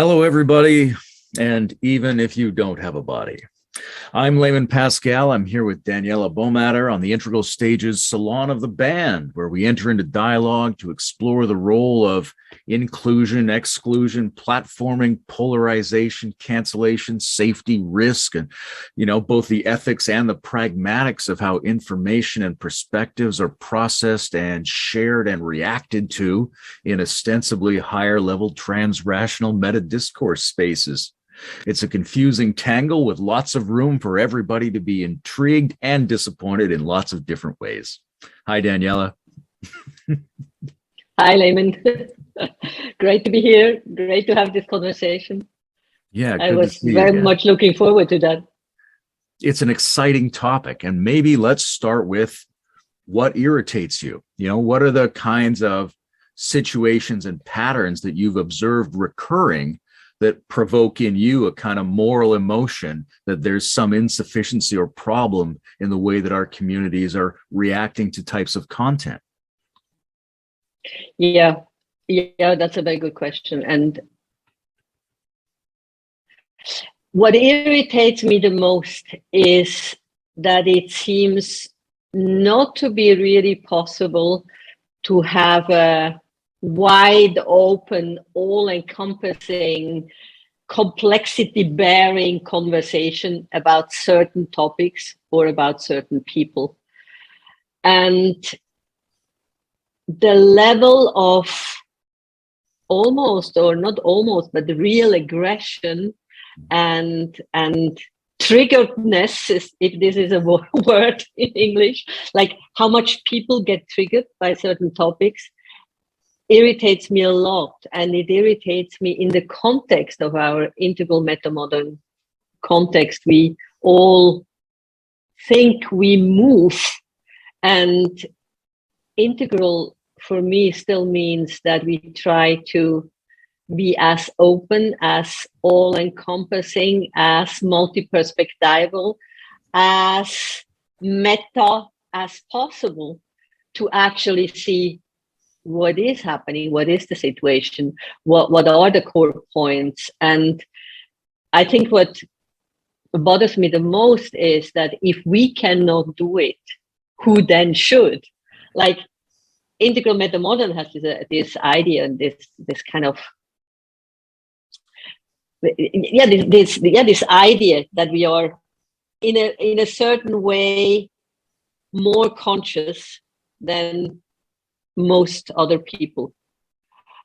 Hello, everybody, and even if you don't have a body. I'm Layman Pascal. I'm here with Daniela Bomatter on the Integral Stages Salon of the Band, where we enter into dialogue to explore the role of inclusion, exclusion, platforming, polarization, cancellation, safety, risk, and, both the ethics and the pragmatics of how information and perspectives are processed and shared and reacted to in ostensibly higher level trans-rational meta-discourse spaces. It's a confusing tangle with lots of room for everybody to be intrigued and disappointed in lots of different ways. Hi, Daniela. Hi, Layman. Great to be here. Great to have this conversation. Yeah, I was very much looking forward to that. It's an exciting topic. And maybe let's start with what irritates you. What are the kinds of situations and patterns that you've observed recurring that provoke in you a kind of moral emotion that there's some insufficiency or problem in the way that our communities are reacting to types of content? Yeah, that's a very good question. And what irritates me the most is that it seems not to be really possible to have a wide open, all-encompassing, complexity-bearing conversation about certain topics or about certain people. And the level of almost, or not almost, but the real aggression and triggeredness, if this is a word in English, like how much people get triggered by certain topics, irritates me a lot. And it irritates me in the context of our integral metamodern context. We all think we move, and integral for me still means that we try to be as open, as all-encompassing, as multi-perspectival, as meta as possible to actually see what is happening, what is the situation, what are the core points. And I think what bothers me the most is that if we cannot do it, who then should? Like, integral metamodern has this idea and this kind of this idea that we are in a certain way more conscious than most other people.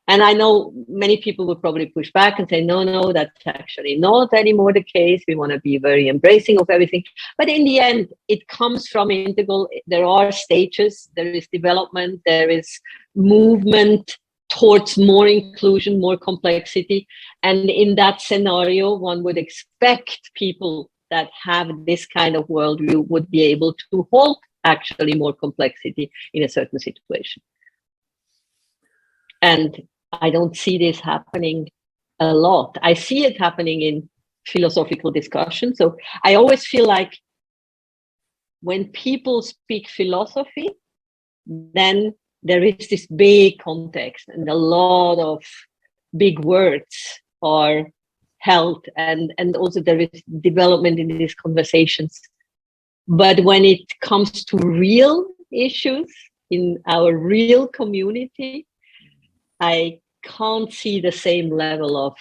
And I know many people would probably push back and say, no, that's actually not anymore the case. We want to be very embracing of everything. But in the end, it comes from integral. There are stages, there is development, there is movement towards more inclusion, more complexity. And in that scenario, one would expect people that have this kind of worldview would be able to hold actually more complexity in a certain situation. And I don't see this happening a lot. I see it happening in philosophical discussion. So I always feel like when people speak philosophy, then there is this big context and a lot of big words are held, and also there is development in these conversations. But when it comes to real issues in our real community, I can't see the same level of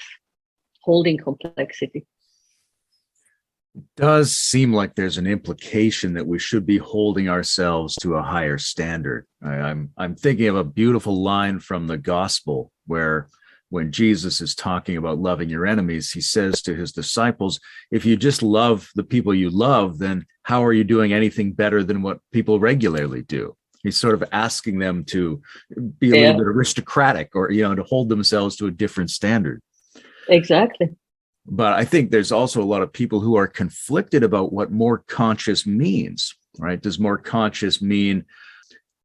holding complexity. It does seem like there's an implication that we should be holding ourselves to a higher standard. I'm thinking of a beautiful line from the gospel where when Jesus is talking about loving your enemies, he says to his disciples, if you just love the people you love, then how are you doing anything better than what people regularly do? He's sort of asking them to be a little bit aristocratic or, to hold themselves to a different standard. Exactly. But I think there's also a lot of people who are conflicted about what more conscious means, right? Does more conscious mean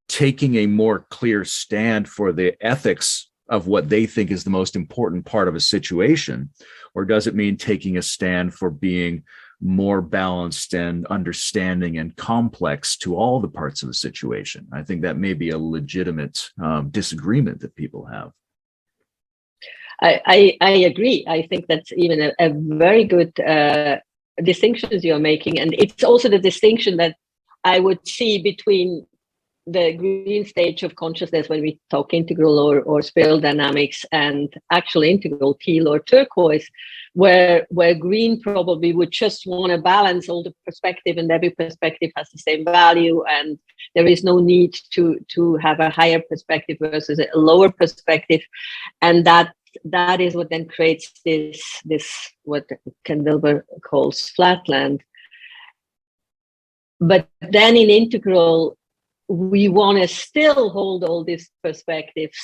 taking a more clear stand for the ethics of what they think is the most important part of a situation? Or does it mean taking a stand for being more balanced and understanding and complex to all the parts of the situation? I think that may be a legitimate disagreement that people have. I agree. I think that's even a very good distinctions you're making. And it's also the distinction that I would see between the green stage of consciousness when we talk integral or spiral dynamics and actual integral teal or turquoise, where green probably would just want to balance all the perspective, and every perspective has the same value, and there is no need to have a higher perspective versus a lower perspective. And that is what then creates this what Candelber calls flatland. But then in integral, we want to still hold all these perspectives,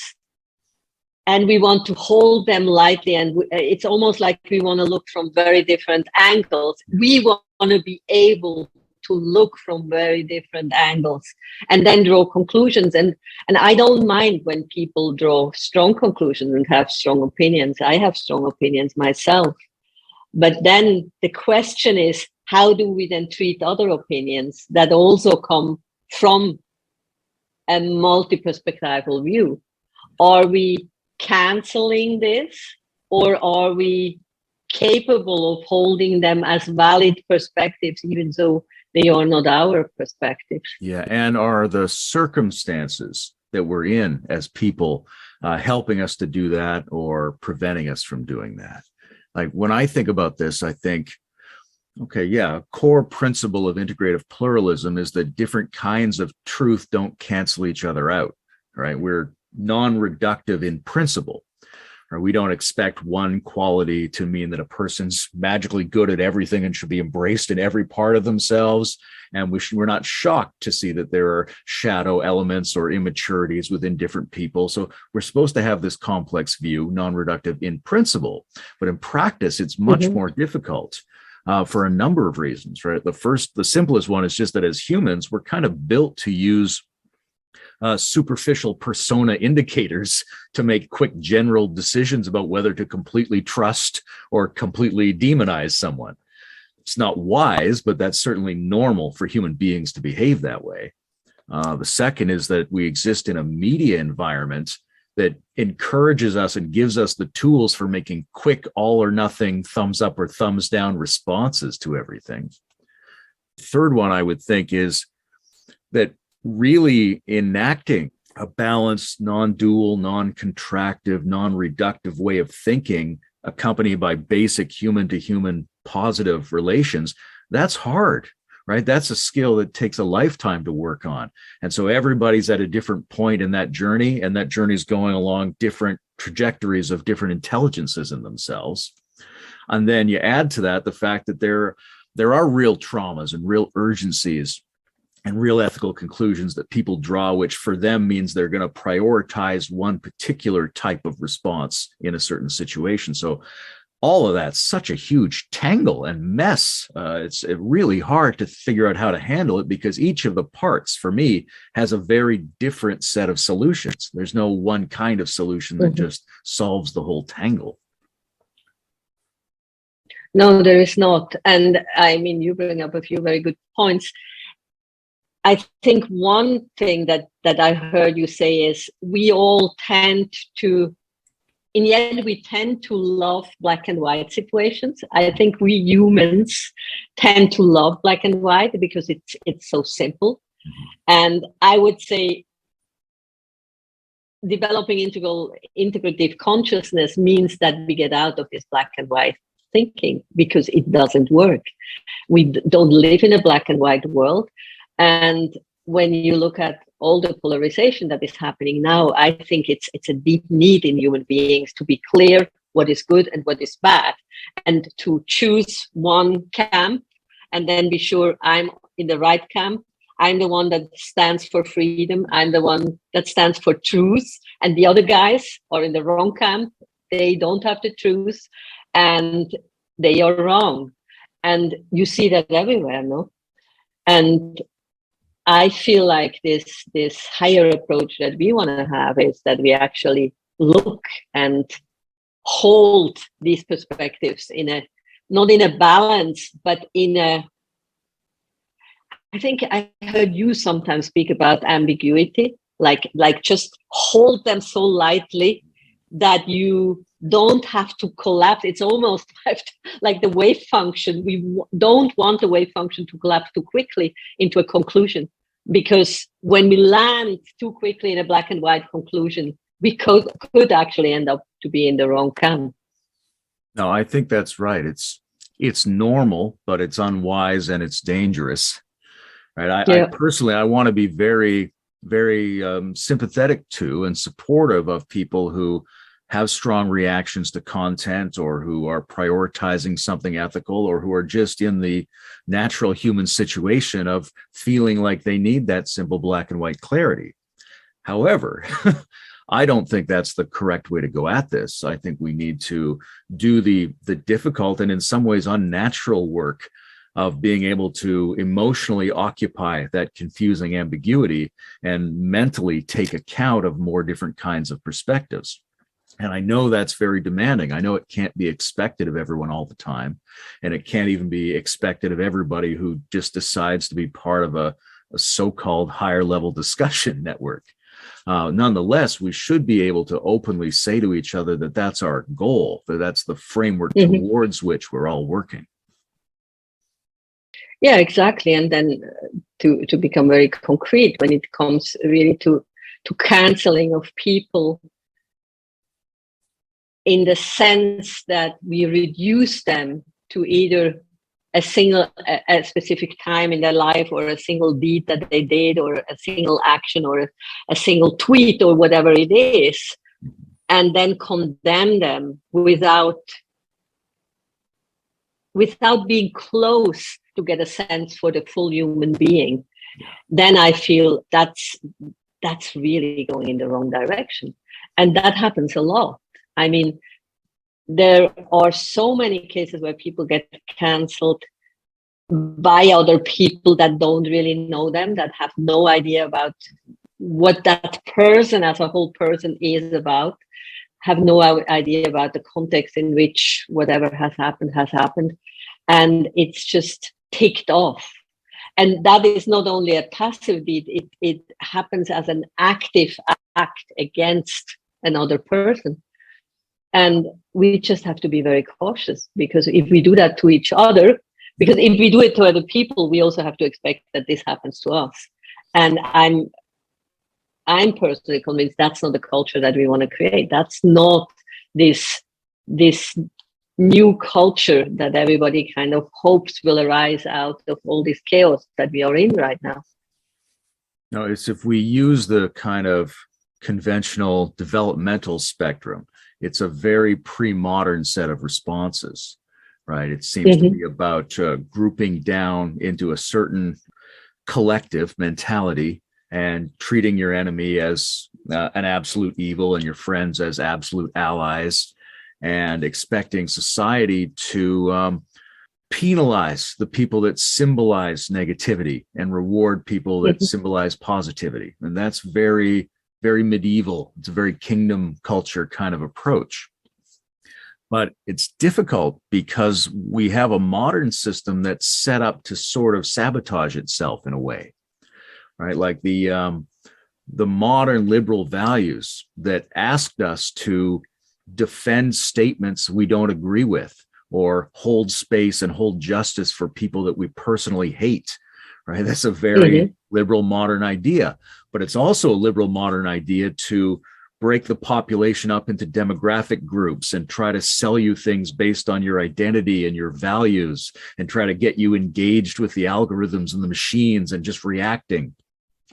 and we want to hold them lightly. And it's almost like we want to look from very different angles. We want to be able to look from very different angles and then draw conclusions. And I don't mind when people draw strong conclusions and have strong opinions. I have strong opinions myself. But then the question is, how do we then treat other opinions that also come from a multi-perspectival view? Are we canceling this, or are we capable of holding them as valid perspectives, even though they are not our perspectives? Yeah, and are the circumstances that we're in as people helping us to do that or preventing us from doing that? Like when I think about this, I think, okay, yeah, a core principle of integrative pluralism is that different kinds of truth don't cancel each other out, right? We're non-reductive in principle. Right? We don't expect one quality to mean that a person's magically good at everything and should be embraced in every part of themselves. And we're not shocked to see that there are shadow elements or immaturities within different people. So we're supposed to have this complex view, non-reductive in principle, but in practice, it's much more difficult. For a number of reasons, right? The simplest one is just that as humans, we're kind of built to use superficial persona indicators to make quick general decisions about whether to completely trust or completely demonize someone. It's not wise, but that's certainly normal for human beings to behave that way. The second is that we exist in a media environment that encourages us and gives us the tools for making quick all or nothing thumbs up or thumbs down responses to everything. Third one I would think is that really enacting a balanced, non-dual, non-contractive, non-reductive way of thinking accompanied by basic human-to-human positive relations, that's hard. Right? That's a skill that takes a lifetime to work on. And so everybody's at a different point in that journey, and that journey is going along different trajectories of different intelligences in themselves. And then you add to that the fact that there are real traumas and real urgencies and real ethical conclusions that people draw, which for them means they're going to prioritize one particular type of response in a certain situation. So all of that's such a huge tangle and mess. It's really hard to figure out how to handle it because each of the parts, for me, has a very different set of solutions. There's no one kind of solution that just solves the whole tangle. No, there is not. And I mean, you bring up a few very good points. I think one thing that I heard you say is we all tend to, in the end, we tend to love black and white situations. I think we humans tend to love black and white because it's so simple. And I would say developing integrative consciousness means that we get out of this black and white thinking because it doesn't work. We don't live in a black and white world. And when you look at all the polarization that is happening now, I think it's a deep need in human beings to be clear what is good and what is bad, and to choose one camp and then be sure I'm in the right camp. I'm the one that stands for freedom. I'm the one that stands for truth. And the other guys are in the wrong camp. They don't have the truth and they are wrong. And you see that everywhere, no? And I feel like this higher approach that we want to have is that we actually look and hold these perspectives not in a balance, but in a, I think I heard you sometimes speak about ambiguity, like just hold them so lightly that you don't have to collapse. It's almost like the wave function. We don't want the wave function to collapse too quickly into a conclusion, because when we land too quickly in a black and white conclusion, we could actually end up to be in the wrong camp. No, I think that's right. It's normal, but it's unwise and it's dangerous, right? I personally, I want to be very, very sympathetic to and supportive of people who have strong reactions to content, or who are prioritizing something ethical, or who are just in the natural human situation of feeling like they need that simple black and white clarity. However, I don't think that's the correct way to go at this. I think we need to do the difficult and in some ways unnatural work of being able to emotionally occupy that confusing ambiguity and mentally take account of more different kinds of perspectives. And I know that's very demanding. I know it can't be expected of everyone all the time. And it can't even be expected of everybody who just decides to be part of a so-called higher level discussion network. Nonetheless, we should be able to openly say to each other that that's our goal, that that's the framework towards which we're all working. Yeah, exactly. And then to become very concrete, when it comes really to canceling of people, in the sense that we reduce them to either a specific time in their life, or a single deed that they did, or a single action, or a single tweet, or whatever it is, and then condemn them without being close to get a sense for the full human being, then I feel that's really going in the wrong direction. And that happens a lot. I mean, there are so many cases where people get cancelled by other people that don't really know them, that have no idea about what that person as a whole person is about, have no idea about the context in which whatever has happened. And it's just ticked off. And that is not only a passive deed, it happens as an active act against another person. And we just have to be very cautious, because if we do that to each other, because if we do it to other people, we also have to expect that this happens to us. And I'm personally convinced that's not the culture that we want to create. That's not this new culture that everybody kind of hopes will arise out of all this chaos that we are in right now. No, it's if we use the kind of conventional developmental spectrum, it's a very pre-modern set of responses, right? It seems to be about grouping down into a certain collective mentality and treating your enemy as an absolute evil and your friends as absolute allies, and expecting society to penalize the people that symbolize negativity and reward people that symbolize positivity. And that's very, very medieval. It's a very kingdom culture kind of approach. But it's difficult because we have a modern system that's set up to sort of sabotage itself in a way, right? Like the modern liberal values that asked us to defend statements we don't agree with, or hold space and hold justice for people that we personally hate, right? That's a very liberal modern idea, but it's also a liberal modern idea to break the population up into demographic groups and try to sell you things based on your identity and your values, and try to get you engaged with the algorithms and the machines and just reacting.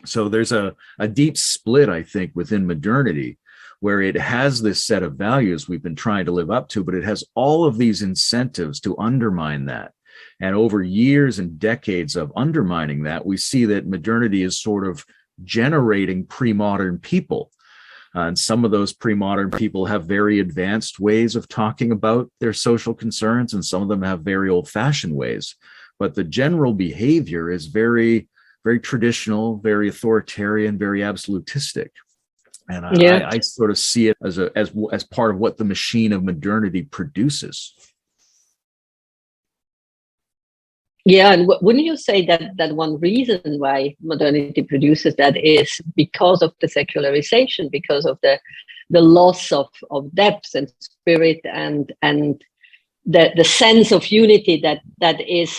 So there's a deep split, I think, within modernity, where it has this set of values we've been trying to live up to, but it has all of these incentives to undermine that. And over years and decades of undermining that, we see that modernity is sort of generating pre-modern people. And some of those pre-modern people have very advanced ways of talking about their social concerns, and some of them have very old-fashioned ways. But the general behavior is very, very traditional, very authoritarian, very absolutistic. And I sort of see it as part of what the machine of modernity produces. Yeah, and wouldn't you say that one reason why modernity produces that is because of the secularization, because of the the loss of depth and spirit and the sense of unity that is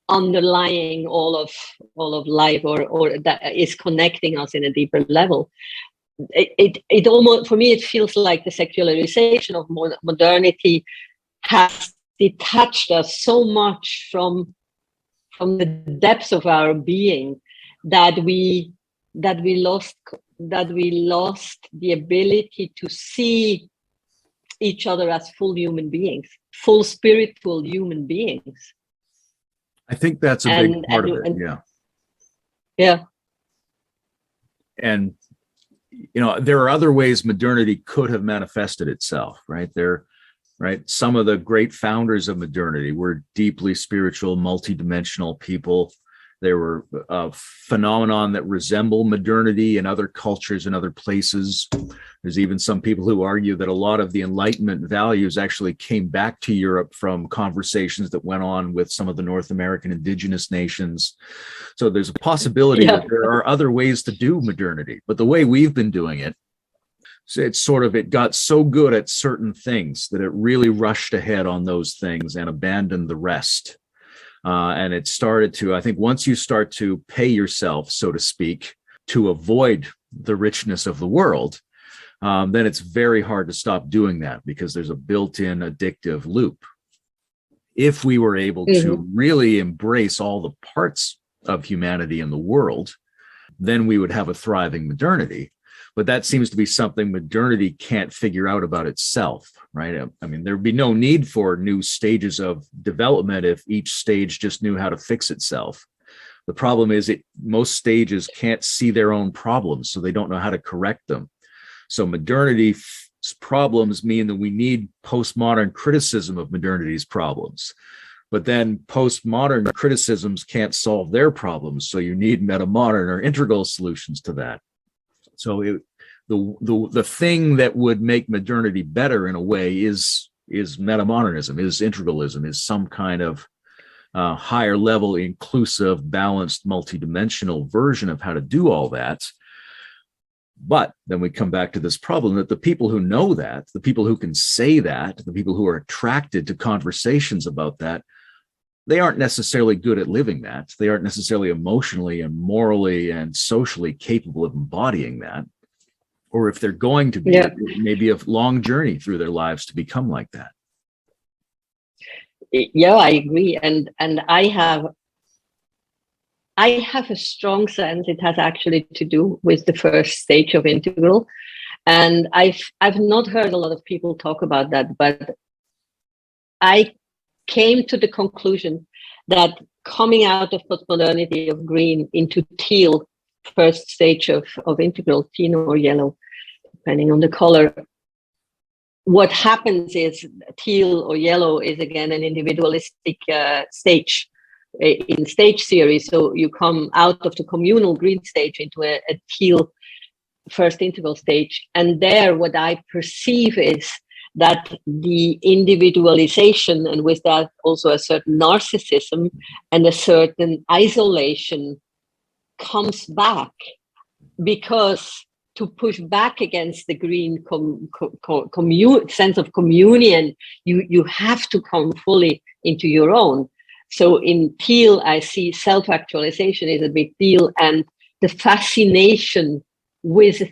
underlying all of life, or that is connecting us in a deeper level. It almost, for me, it feels like the secularization of modernity has detached us so much from the depths of our being that we lost the ability to see each other as full human beings, full spiritual human beings. I think that's a big part of it. Yeah. And there are other ways modernity could have manifested itself, right? Some of the great founders of modernity were deeply spiritual, multidimensional people. There were phenomenon that resemble modernity in other cultures and other places. There's even some people who argue that a lot of the Enlightenment values actually came back to Europe from conversations that went on with some of the North American indigenous nations. So there's a possibility that there are other ways to do modernity, but the way we've been doing it, it got so good at certain things that it really rushed ahead on those things and abandoned the rest. And it started to, I think, once you start to pay yourself, so to speak, to avoid the richness of the world, then it's very hard to stop doing that because there's a built-in addictive loop. If we were able to really embrace all the parts of humanity in the world, then we would have a thriving modernity. But that seems to be something modernity can't figure out about itself, right? I mean, there'd be no need for new stages of development if each stage just knew how to fix itself. The problem is most stages can't see their own problems, so they don't know how to correct them. So modernity's problems mean that we need postmodern criticism of modernity's problems. But then postmodern criticisms can't solve their problems, so you need metamodern or integral solutions to that. So the thing that would make modernity better in a way is metamodernism, is integralism, is some kind of higher level, inclusive, balanced, multidimensional version of how to do all that. But then we come back to this problem that the people who know that, the people who can say that, the people who are attracted to conversations about that, they aren't necessarily good at living that. They aren't necessarily emotionally and morally and socially capable of embodying that. Or if they're going to be, it may be a long journey through their lives to become like that. Yeah, I agree. And I have a strong sense it has actually to do with the first stage of integral. And I've not heard a lot of people talk about that, but I came to the conclusion that coming out of postmodernity of green into teal, first stage of integral, teal or yellow, depending on the color, what happens is teal or yellow is again an individualistic stage in stage theory. So you come out of the communal green stage into a teal first integral stage. And there what I perceive is that the individualization, and with that also a certain narcissism and a certain isolation, comes back, because to push back against the green sense of communion, you have to come fully into your own. So in teal, I see self-actualization is a big deal, and the fascination with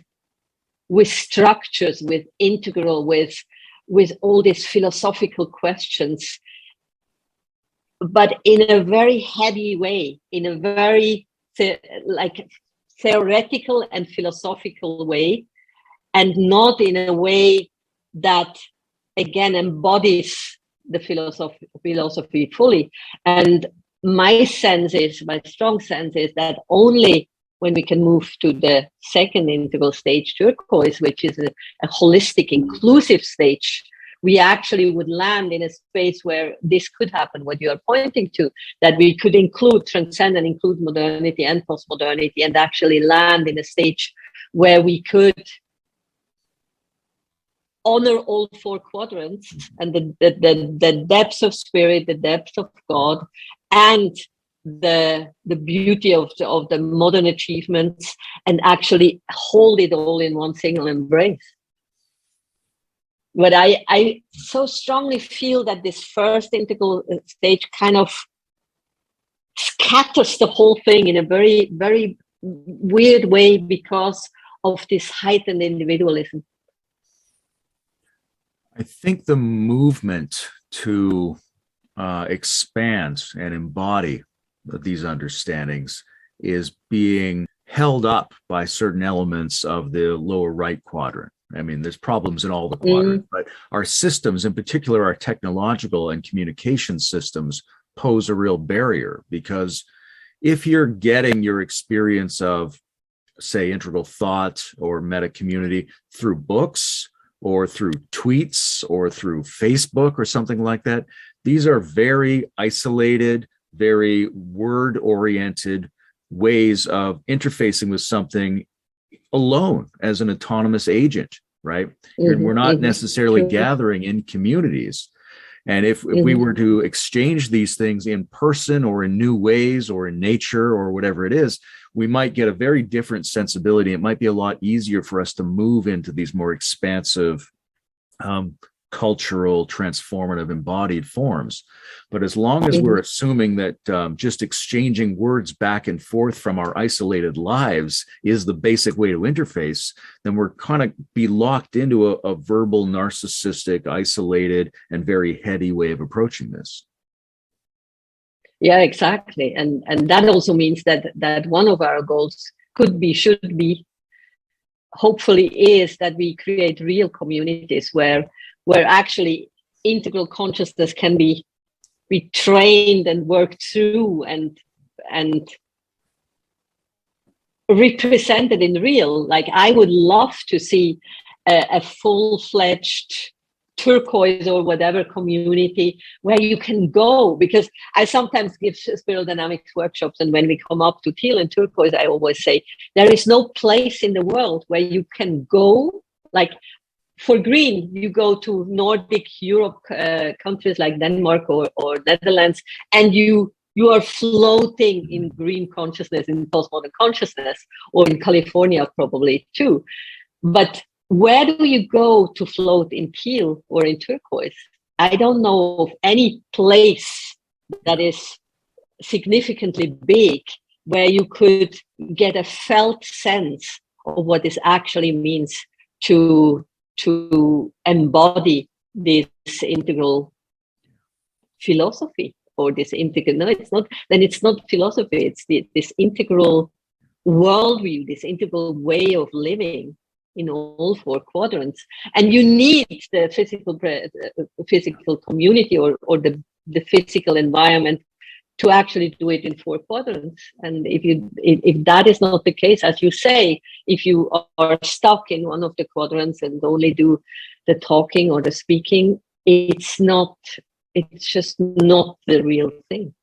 structures, with integral, with all these philosophical questions, but in a very heady way, in a very theoretical and philosophical way, and not in a way that again embodies the philosophy fully. And my strong sense is that only when we can move to the second integral stage, turquoise, which is a holistic, inclusive stage, we actually would land in a space where this could happen, what you are pointing to, that we could transcend and include modernity and postmodernity, and actually land in a stage where we could honor all four quadrants and the depths of spirit, the depths of God, and the beauty of the modern achievements, and actually hold it all in one single embrace. But I so strongly feel that this first integral stage kind of scatters the whole thing in a very, very weird way because of this heightened individualism. I think the movement to expand and embody these understandings is being held up by certain elements of the lower right quadrant. I mean, there's problems in all the quadrants, but our systems, in particular, our technological and communication systems, pose a real barrier, because if you're getting your experience of, say, integral thought or meta community through books or through tweets or through Facebook or something like that, these are very isolated, very word-oriented ways of interfacing with something alone as an autonomous agent, right? We're not necessarily gathering in communities. And if we were to exchange these things in person or in new ways or in nature or whatever it is, we might get a very different sensibility. It might be a lot easier for us to move into these more expansive, cultural, transformative, embodied forms. But as long as we're assuming that just exchanging words back and forth from our isolated lives is the basic way to interface, then we're kind of be locked into a verbal, narcissistic, isolated, and very heady way of approaching this. Yeah, exactly. And that also means that one of our goals should be, hopefully is that we create real communities where actually integral consciousness can be trained and worked through and represented in real. Like, I would love to see a full-fledged turquoise or whatever community where you can go, because I sometimes give spiral dynamics workshops, and when we come up to teal and turquoise, I always say there is no place in the world where you can go. Like, for green, you go to Nordic Europe countries like Denmark or Netherlands, and you are floating in green consciousness, in postmodern consciousness, or in California probably too. But where do you go to float in teal or in turquoise? I don't know of any place that is significantly big where you could get a felt sense of what this actually means to embody this integral philosophy, or this integral, no, it's not, then it's not philosophy, it's this integral worldview, this integral way of living in all four quadrants. And you need the physical community or the physical environment to actually do it in four quadrants. And if that is not the case, as you say, if you are stuck in one of the quadrants and only do the talking or the speaking, it's just not the real thing.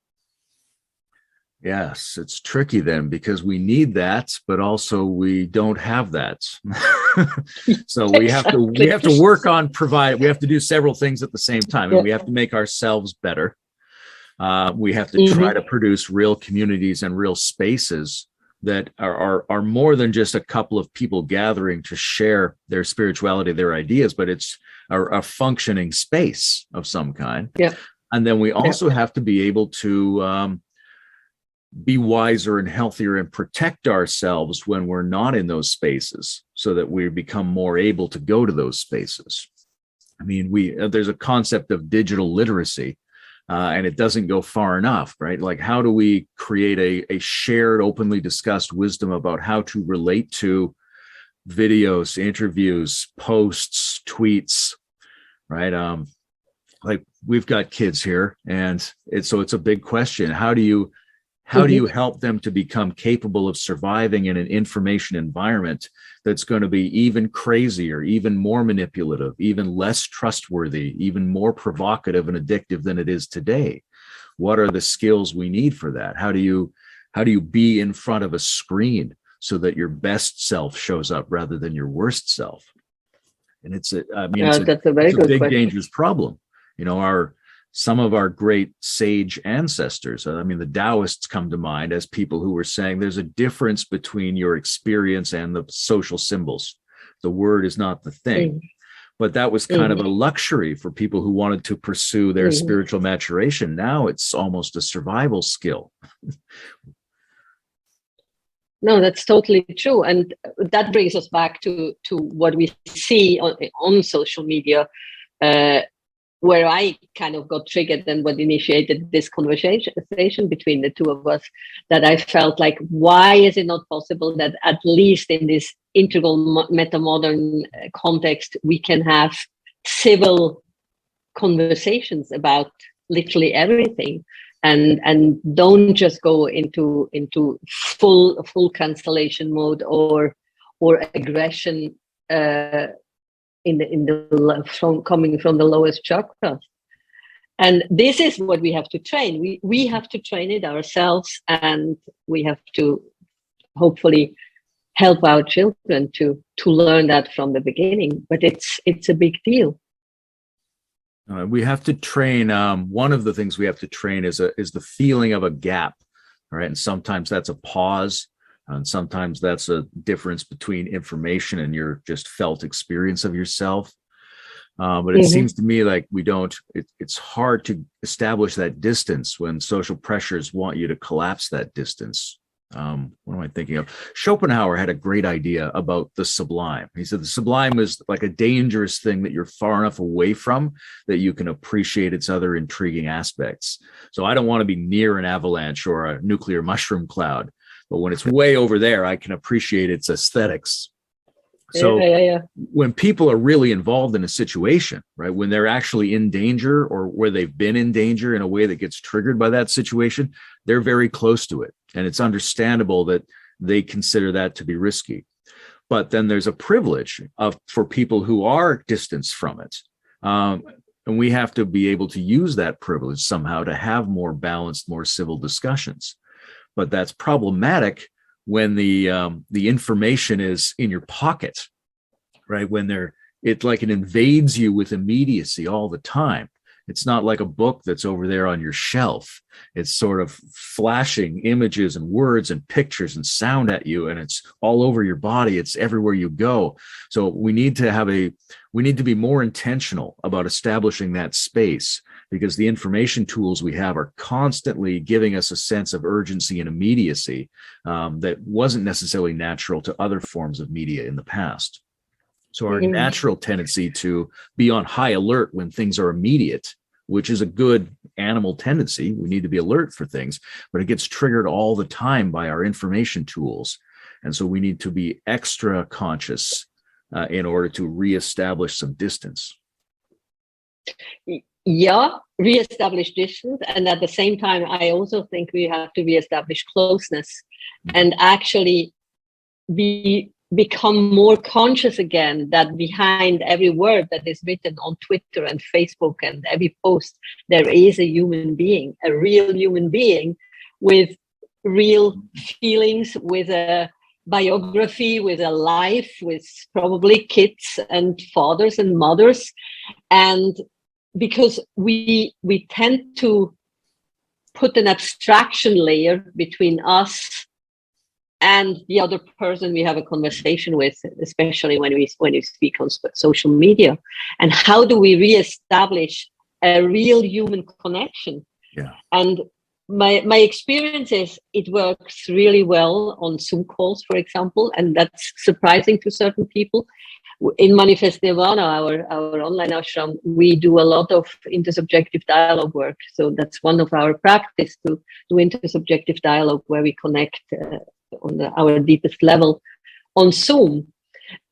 Yes, it's tricky then, because we need that, but also we don't have that. So we have to work on we have to do several things at the same time, and we have to make ourselves better. We have to try to produce real communities and real spaces that are more than just a couple of people gathering to share their spirituality, their ideas, but it's a functioning space of some kind. Yeah. And then we also have to be able to be wiser and healthier and protect ourselves when we're not in those spaces, so that we become more able to go to those spaces. I mean, there's a concept of digital literacy, and it doesn't go far enough, right? Like, how do we create a shared, openly discussed wisdom about how to relate to videos, interviews, posts, tweets, right? Like, we've got kids here, and it's a big question. How do you help them to become capable of surviving in an information environment that's going to be even crazier, even more manipulative, even less trustworthy, even more provocative and addictive than it is today? What are the skills we need for that? How do you be in front of a screen so that your best self shows up rather than your worst self? And it's a big, dangerous problem. You know, some of our great sage ancestors, I mean, the Taoists come to mind as people who were saying there's a difference between your experience and the social symbols. The word is not the thing. But that was kind of a luxury for people who wanted to pursue their spiritual maturation. Now it's almost a survival skill. No, that's totally true. And that brings us back to what we see on social media, where I kind of got triggered and what initiated this conversation between the two of us, that I felt like, why is it not possible that at least in this integral meta-modern context, we can have civil conversations about literally everything, and don't just go into full cancellation mode or aggression coming from the lowest chakras. And this is what we have to train. We have to train it ourselves, and we have to hopefully help our children to learn that from the beginning. But it's a big deal. We have to train. One of the things we have to train is the feeling of a gap, all right? And sometimes that's a pause, and sometimes that's a difference between information and your just felt experience of yourself. But it seems to me like it's hard to establish that distance when social pressures want you to collapse that distance. What am I thinking of? Schopenhauer had a great idea about the sublime. He said the sublime is like a dangerous thing that you're far enough away from that you can appreciate its other intriguing aspects. So I don't want to be near an avalanche or a nuclear mushroom cloud, but when it's way over there, I can appreciate its aesthetics. So when people are really involved in a situation, right, when they're actually in danger or where they've been in danger in a way that gets triggered by that situation, they're very close to it. And it's understandable that they consider that to be risky. But then there's a privilege for people who are distanced from it. And we have to be able to use that privilege somehow to have more balanced, more civil discussions. But that's problematic when the information is in your pocket, right? When it invades you with immediacy all the time. It's not like a book that's over there on your shelf. It's sort of flashing images and words and pictures and sound at you, and it's all over your body. It's everywhere you go. So we need to be more intentional about establishing that space, because the information tools we have are constantly giving us a sense of urgency and immediacy that wasn't necessarily natural to other forms of media in the past. So our natural tendency to be on high alert when things are immediate, which is a good animal tendency. We need to be alert for things, but it gets triggered all the time by our information tools. And so we need to be extra conscious in order to reestablish some distance. Yeah, reestablish distance. And at the same time, I also think we have to reestablish closeness and actually become more conscious again that behind every word that is written on Twitter and Facebook and every post, there is a human being, a real human being with real feelings, with a biography, with a life, with probably kids and fathers and mothers. And because we tend to put an abstraction layer between us and the other person we have a conversation with, especially when we speak on social media. And how do we reestablish a real human connection? Yeah. And my experience is it works really well on Zoom calls, for example, and that's surprising to certain people. In Manifest Nirvana, our online ashram, we do a lot of intersubjective dialogue work. So that's one of our practice, to do intersubjective dialogue where we connect on our deepest level on Zoom.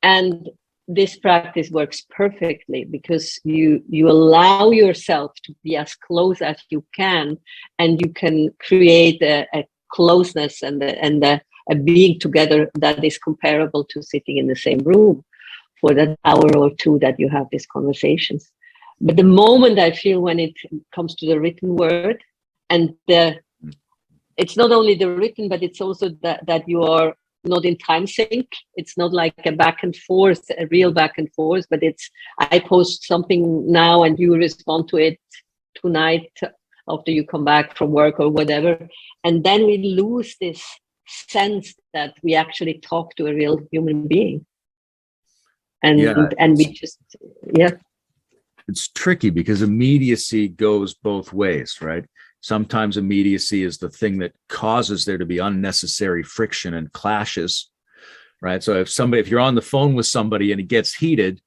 And this practice works perfectly because you allow yourself to be as close as you can, and you can create a closeness and a being together that is comparable to sitting in the same room for that hour or two that you have these conversations. But the moment I feel when it comes to the written word, and it's not only the written, but it's also that you are not in time sync. It's not like a back and forth, a real back and forth, but it's, I post something now and you respond to it tonight after you come back from work or whatever. And then we lose this sense that we actually talk to a real human being. and we just, yeah. It's tricky because immediacy goes both ways, right? Sometimes immediacy is the thing that causes there to be unnecessary friction and clashes, right? So if you're on the phone with somebody and it gets heated,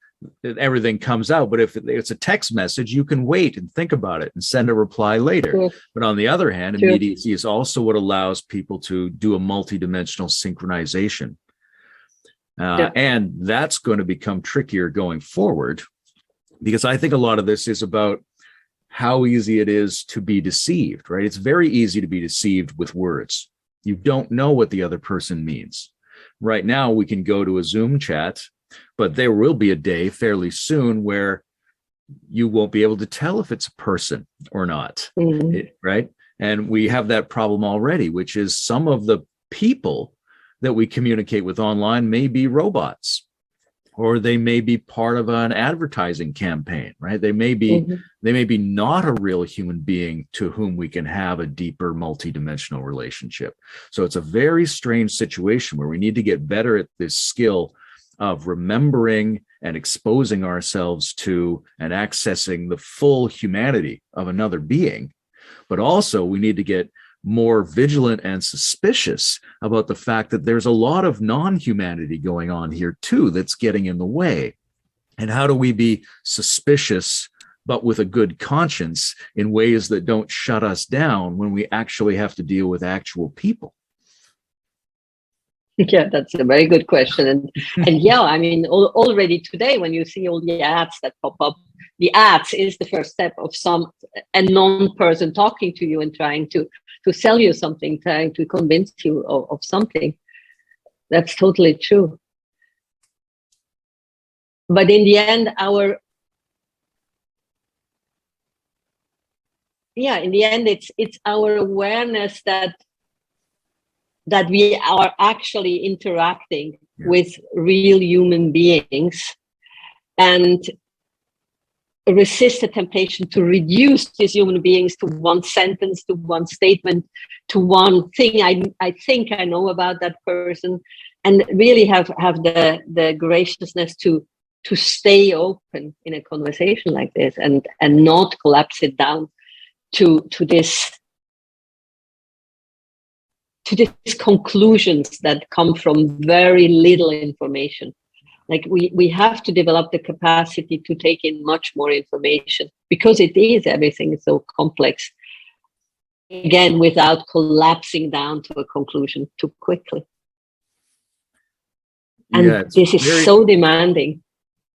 everything comes out. But if it's a text message, you can wait and think about it and send a reply later. Sure. But on the other hand, Sure. immediacy is also what allows people to do a multidimensional synchronization. And that's going to become trickier going forward, because I think a lot of this is about how easy it is to be deceived, right? It's very easy to be deceived with words. You don't know what the other person means. Right now, we can go to a Zoom chat, but there will be a day fairly soon where you won't be able to tell if it's a person or not, right? And we have that problem already, which is some of the people that we communicate with online may be robots, or they may be part of an advertising campaign, right? They may be not a real human being to whom we can have a deeper multidimensional relationship. So it's a very strange situation where we need to get better at this skill of remembering and exposing ourselves to and accessing the full humanity of another being. But also we need to get more vigilant and suspicious about the fact that there's a lot of non-humanity going on here too that's getting in the way. And how do we be suspicious but with a good conscience in ways that don't shut us down when we actually have to deal with actual people? Yeah, that's a very good question. And yeah, I mean, already today, when you see all the ads that pop up, the ads is the first step of a non-person talking to you and trying to sell you something, trying to convince you of something. That's totally true. But in the end, it's our awareness that we are actually interacting with real human beings, and resist the temptation to reduce these human beings to one sentence, to one statement, to one thing I think I know about that person, and really have the graciousness to stay open in a conversation like this, and not collapse it down to these conclusions that come from very little information. Like we have to develop the capacity to take in much more information, because everything is so complex, again, without collapsing down to a conclusion too quickly. And this is so demanding.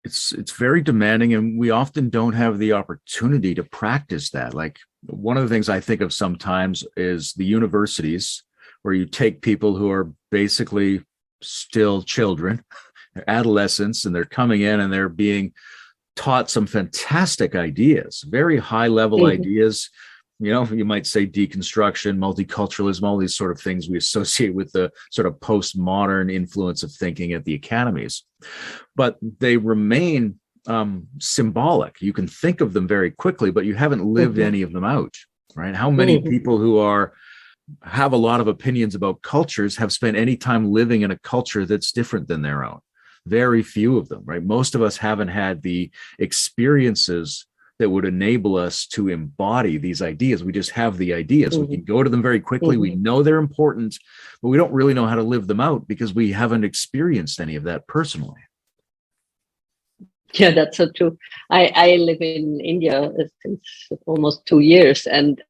It's very demanding, and we often don't have the opportunity to practice that. Like, one of the things I think of sometimes is the universities, where you take people who are basically still children, they're adolescents, and they're coming in and they're being taught some fantastic ideas, very high level ideas. You know, you might say deconstruction, multiculturalism, all these sort of things we associate with the sort of postmodern influence of thinking at the academies. But they remain symbolic. You can think of them very quickly, but you haven't lived any of them out, right? How many people who have a lot of opinions about cultures have spent any time living in a culture that's different than their own? Very few of them, right? Most of us haven't had the experiences that would enable us to embody these ideas. We just have the ideas. We can go to them very quickly. We know they're important, but we don't really know how to live them out because we haven't experienced any of that personally. Yeah, that's so true. I live in India since almost 2 years, and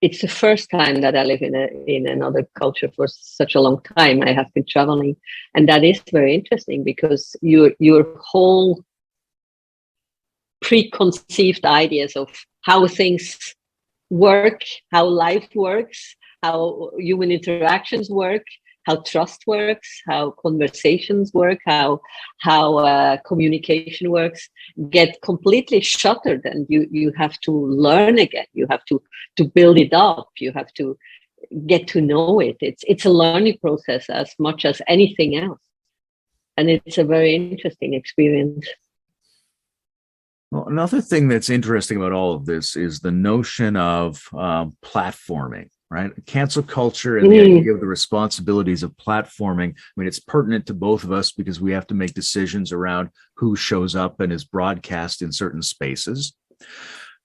it's the first time that I live in another culture for such a long time. I have been traveling, and that is very interesting, because your whole preconceived ideas of how things work, how life works, how human interactions work, how trust works, how conversations work, how communication works, get completely shuttered, and you have to learn again. You have to build it up. You have to get to know it. It's a learning process as much as anything else, and it's a very interesting experience. Well, another thing that's interesting about all of this is the notion of platforming, right? Cancel culture and the idea of the responsibilities of platforming. I mean, it's pertinent to both of us because we have to make decisions around who shows up and is broadcast in certain spaces.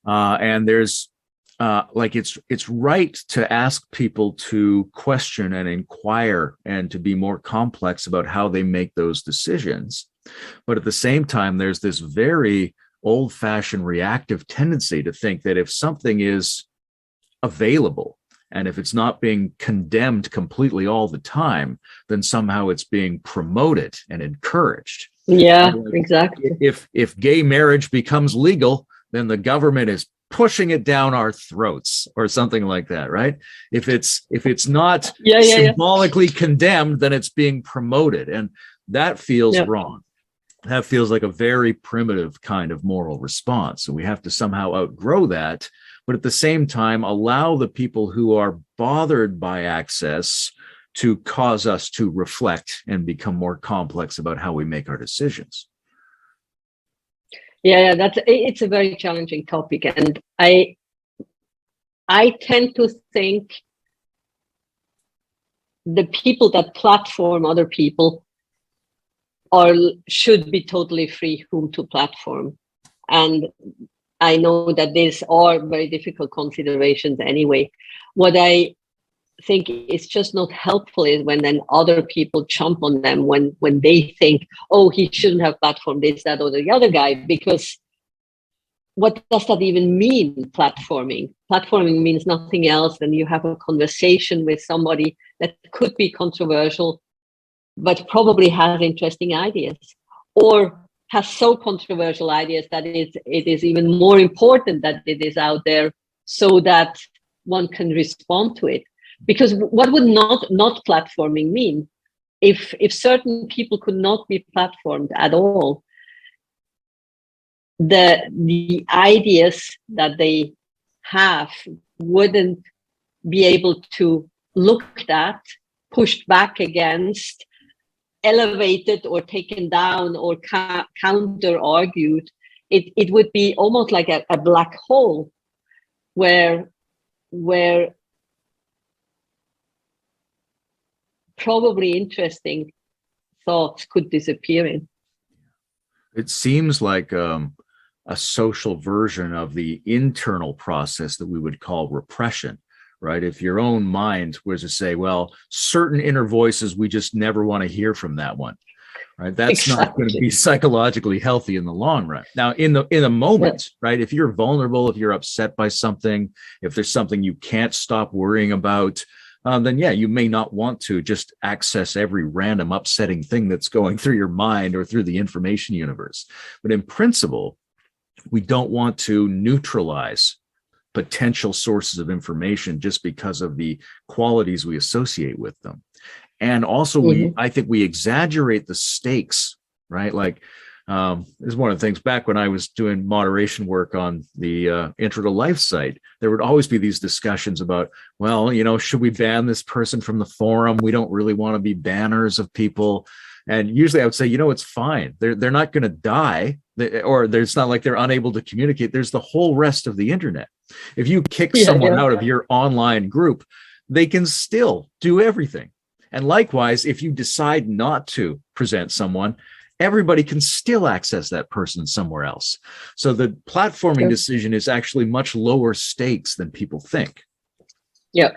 And there's it's right to ask people to question and inquire and to be more complex about how they make those decisions. But at the same time, there's this very old-fashioned reactive tendency to think that if something is available and if it's not being condemned completely all the time, then somehow it's being promoted and encouraged. Yeah, exactly. If gay marriage becomes legal, then the government is pushing it down our throats or something like that, right? If it's not symbolically condemned, then it's being promoted, and that feels wrong. That feels like a very primitive kind of moral response. So we have to somehow outgrow that, but at the same time, allow the people who are bothered by access to cause us to reflect and become more complex about how we make our decisions. Yeah, it's a very challenging topic, and I tend to think the people that platform other people should be totally free whom to platform. And I know that these are very difficult considerations anyway. What I think is just not helpful is when then other people jump on them when they think, oh, he shouldn't have platformed this, that, or the other guy, because what does that even mean, platforming? Platforming means nothing else than you have a conversation with somebody that could be controversial, but probably has interesting ideas, or has so controversial ideas that it is even more important that it is out there so that one can respond to it. Because what would not platforming mean? If certain people could not be platformed at all, the ideas that they have wouldn't be able to looked at, pushed back against, elevated or taken down or counter argued. It would be almost like a black hole where probably interesting thoughts could disappear in. It seems like a social version of the internal process that we would call repression, right? If your own mind was to say, well, certain inner voices, we just never want to hear from that one, right? That's not going to be psychologically healthy in the long run. Now, in the moment, right? If you're vulnerable, if you're upset by something, if there's something you can't stop worrying about, then you may not want to just access every random upsetting thing that's going through your mind or through the information universe. But in principle, we don't want to neutralize potential sources of information just because of the qualities we associate with them. And also, I think we exaggerate the stakes, right? Like, this is one of the things back when I was doing moderation work on the Intro to Life site, there would always be these discussions about, well, should we ban this person from the forum? We don't really want to be banners of people. And usually I would say, it's fine. They're not going to die, or it's not like they're unable to communicate. There's the whole rest of the internet. If you kick someone out of your online group, they can still do everything. And likewise, if you decide not to present someone, everybody can still access that person somewhere else. So the platforming decision is actually much lower stakes than people think. Yeah.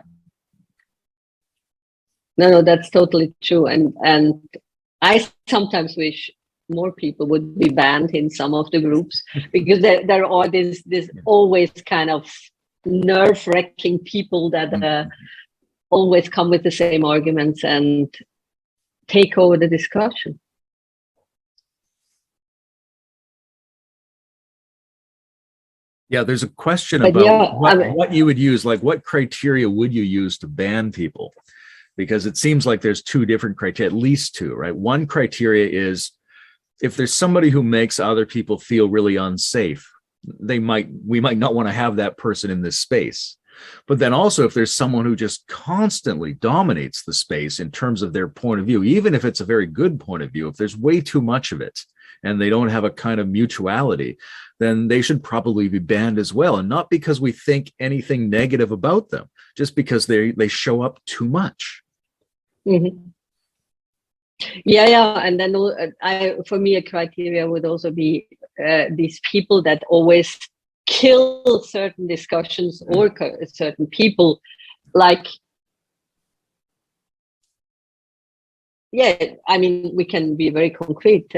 No, that's totally true. And I sometimes wish more people would be banned in some of the groups, because there are this always kind of nerve-wracking people that always come with the same arguments and take over the discussion. Yeah, there's a question about what you would use, like what criteria would you use to ban people? Because it seems like there's two different criteria, at least two, right? One criteria is if there's somebody who makes other people feel really unsafe, we might not want to have that person in this space. But then also, if there's someone who just constantly dominates the space in terms of their point of view, even if it's a very good point of view, if there's way too much of it and they don't have a kind of mutuality, then they should probably be banned as well. And not because we think anything negative about them, just because they show up too much. Mm-hmm. Yeah. And then for me, a criteria would also be these people that always kill certain discussions or certain people. Like, I mean, we can be very concrete.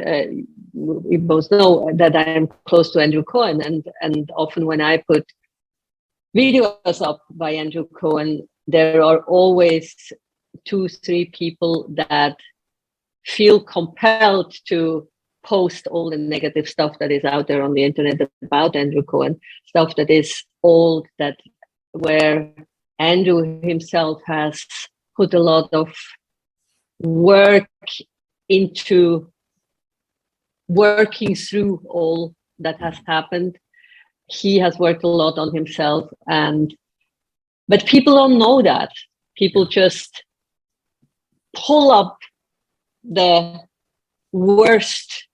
We both know that I am close to Andrew Cohen, and often when I put videos up by Andrew Cohen, there are always 2-3 people that feel compelled to post all the negative stuff that is out there on the internet about Andrew Cohen, stuff that is old, where Andrew himself has put a lot of work into working through all that has happened. He has worked a lot on himself, but people don't know that. People just pull up the worst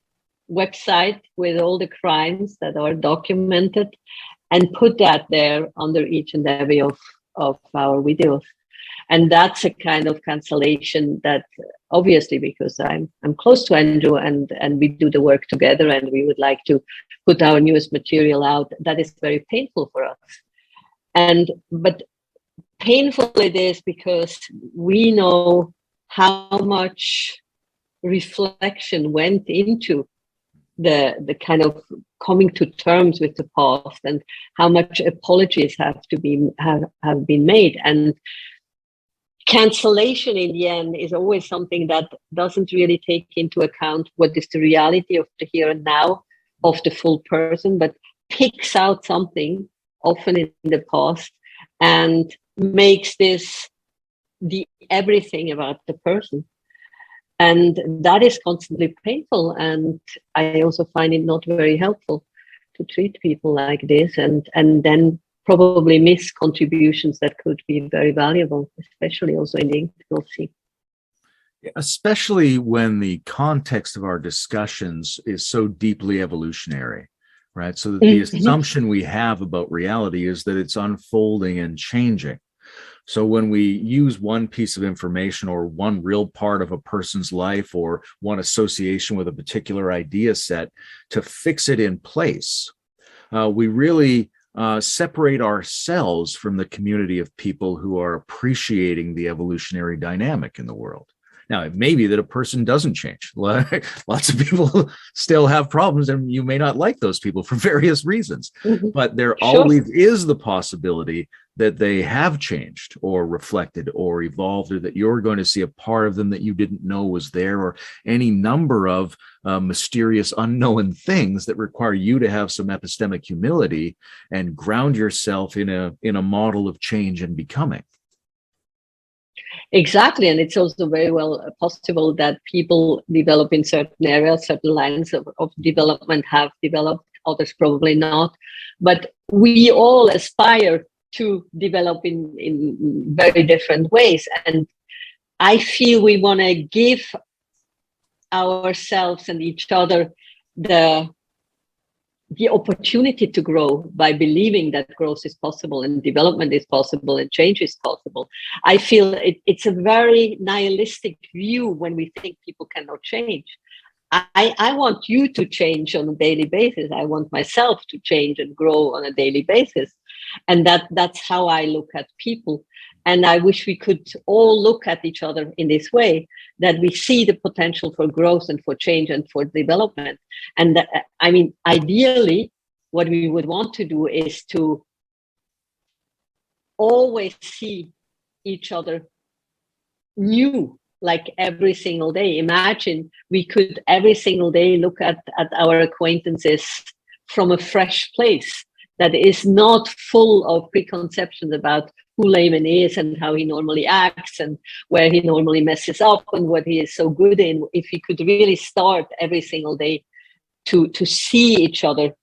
website with all the crimes that are documented and put that there under each and every of our videos. And that's a kind of cancellation that, obviously, because I'm close to Andrew and we do the work together and we would like to put our newest material out, that is very painful for us. But painful it is because we know how much reflection went into the kind of coming to terms with the past, and how much apologies have been made. And cancellation in the end is always something that doesn't really take into account what is the reality of the here and now of the full person, but picks out something often in the past and makes this the everything about the person. And that is constantly painful. And I also find it not very helpful to treat people like this and then probably miss contributions that could be very valuable, especially also in the intimacy. Especially when the context of our discussions is so deeply evolutionary, right? So that the assumption we have about reality is that it's unfolding and changing. So when we use one piece of information or one real part of a person's life or one association with a particular idea set to fix it in place, we really separate ourselves from the community of people who are appreciating the evolutionary dynamic in the world. Now, it may be that a person doesn't change. Lots of people still have problems, and you may not like those people for various reasons. But there always is the possibility that they have changed or reflected or evolved, or that you're going to see a part of them that you didn't know was there, or any number of mysterious unknown things that require you to have some epistemic humility and ground yourself in a model of change and becoming. Exactly. And it's also very well possible that people develop in certain areas, certain lines of development have developed, others probably not. But we all aspire to develop in very different ways. And I feel we want to give ourselves and each other the opportunity to grow by believing that growth is possible and development is possible and change is possible. I feel it's a very nihilistic view when we think people cannot change. I want you to change on a daily basis. I want myself to change and grow on a daily basis. And that's how I look at people. And I wish we could all look at each other in this way, that we see the potential for growth and for change and for development. And that, I mean, ideally, what we would want to do is to always see each other new, like every single day. Imagine we could every single day look at our acquaintances from a fresh place that is not full of preconceptions about who Layman is and how he normally acts and where he normally messes up and what he is so good in. If we could really start every single day to see each other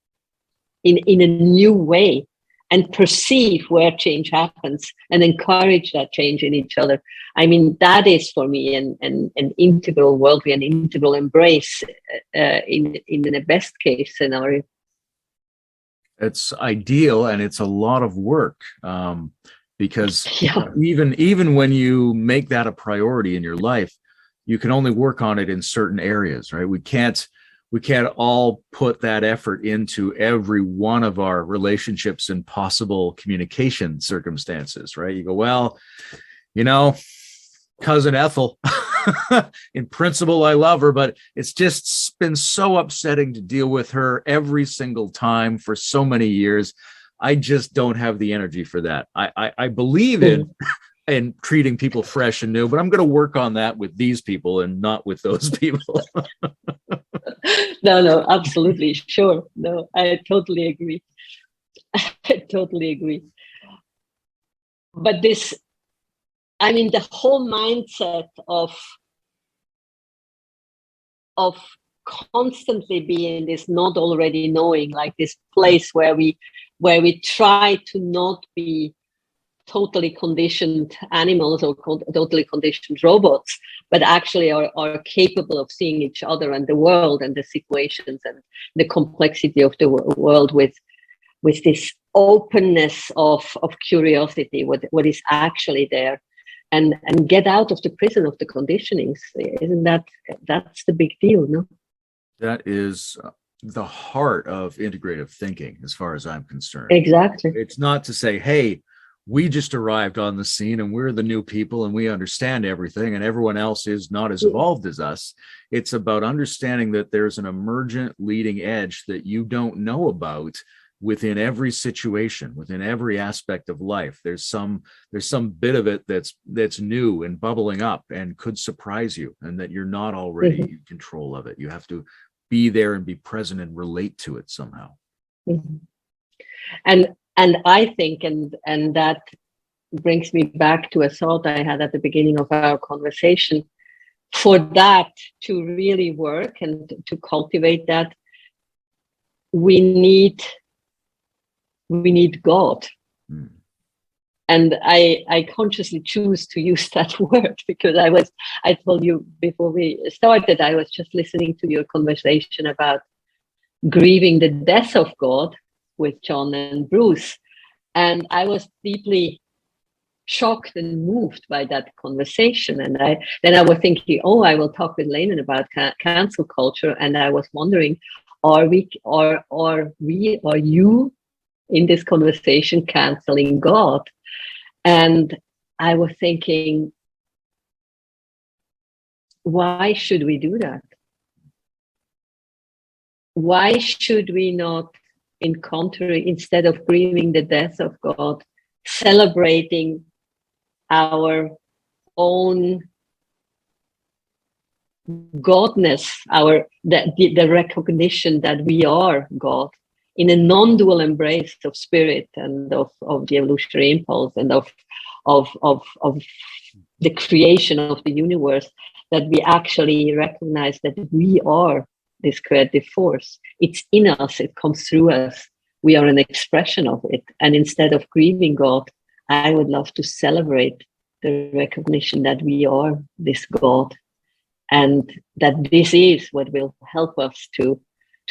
in a new way and perceive where change happens and encourage that change in each other. I mean, that is for me an integral worldview, an integral embrace in the best case scenario. It's ideal, and it's a lot of work, because even when you make that a priority in your life, you can only work on it in certain areas, right? We can't all put that effort into every one of our relationships and possible communication circumstances, right? You go, well, cousin Ethel, in principle, I love her, but it's just been so upsetting to deal with her every single time for so many years. I just don't have the energy for that. I believe in treating people fresh and new, but I'm going to work on that with these people and not with those people. No, absolutely. Sure. No, I totally agree. I totally agree. But the whole mindset of constantly being this not already knowing, like this place where we try to not be totally conditioned animals or totally conditioned robots, but actually are capable of seeing each other and the world and the situations and the complexity of the world with this openness of curiosity, what is actually there, and get out of the prison of the conditionings. Isn't that's the big deal, no? That is the heart of integrative thinking, as far as I'm concerned. Exactly. It's not to say, hey, we just arrived on the scene and we're the new people and we understand everything and everyone else is not as evolved as us. It's about understanding that there's an emergent leading edge that you don't know about within every situation, within every aspect of life. There's some bit of it that's new and bubbling up and could surprise you, and that you're not already in control of it. You have to be there and be present and relate to it somehow. And I think, and that brings me back to a thought I had at the beginning of our conversation. For that to really work and to cultivate that, we need God. And I consciously choose to use that word because I told you before we started, I was just listening to your conversation about grieving the death of God with John and Bruce. And I was deeply shocked and moved by that conversation. And then I was thinking, I will talk with Layman about cancel culture. And I was wondering, are you in this conversation canceling God? And I was thinking, why should we do that? Why should we not, instead of grieving the death of God, celebrating our own godness, the recognition that we are God, in a non-dual embrace of spirit and of the evolutionary impulse and of the creation of the universe, that we actually recognize that we are this creative force. It's in us, it comes through us. We are an expression of it. And instead of grieving God, I would love to celebrate the recognition that we are this God, and that this is what will help us to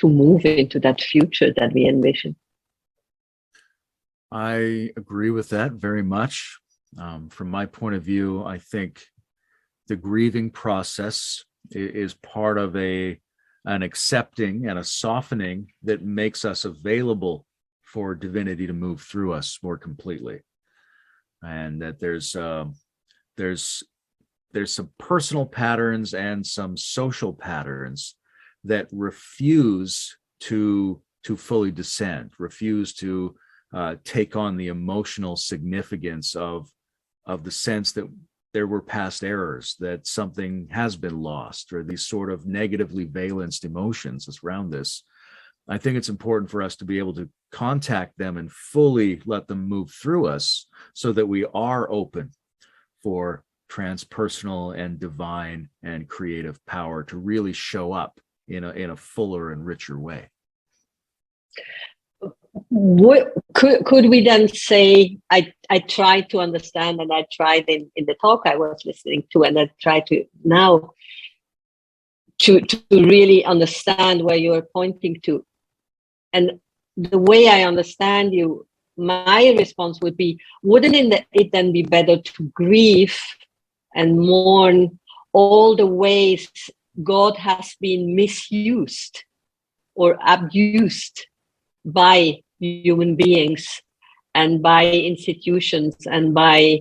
move into that future that we envision. I agree with that very much. From my point of view, I think the grieving process is part of an accepting and a softening that makes us available for divinity to move through us more completely. And that there's some personal patterns and some social patterns that refuse to fully descend, refuse to take on the emotional significance of the sense that there were past errors, that something has been lost, or these sort of negatively valenced emotions around this. I think it's important for us to be able to contact them and fully let them move through us so that we are open for transpersonal and divine and creative power to really show up in a fuller and richer way. Could we then say, I tried to understand, and I tried in the talk I was listening to, and I try to now to really understand where you are pointing to. And the way I understand you, my response would be, wouldn't it then be better to grieve and mourn all the ways God has been misused or abused by human beings and by institutions and by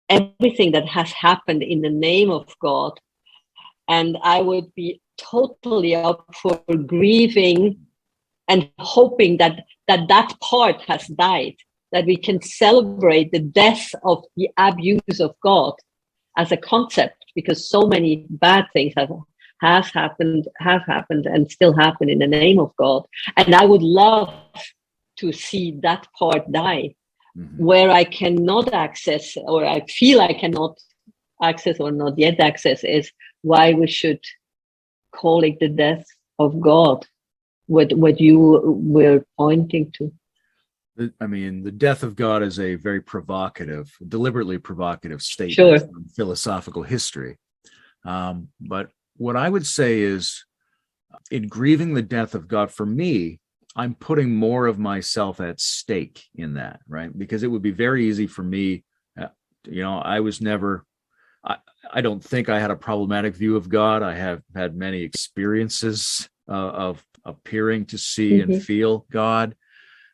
everything that has happened in the name of God? And I would be totally up for grieving and hoping that part has died, that we can celebrate the death of the abuse of God as a concept, because so many bad things have happened and still happen in the name of God. And I would love to see that part die. Mm-hmm. Where I cannot access, or I feel I cannot access or not yet access, is why we should call it the death of God, what you were pointing to. I mean, the death of God is a very provocative, deliberately provocative statement. Sure. From philosophical history. But what I would say is, in grieving the death of God, for me, I'm putting more of myself at stake in that, right? Because it would be very easy for me, I was never, I don't think I had a problematic view of God. I have had many experiences of appearing to see and feel God.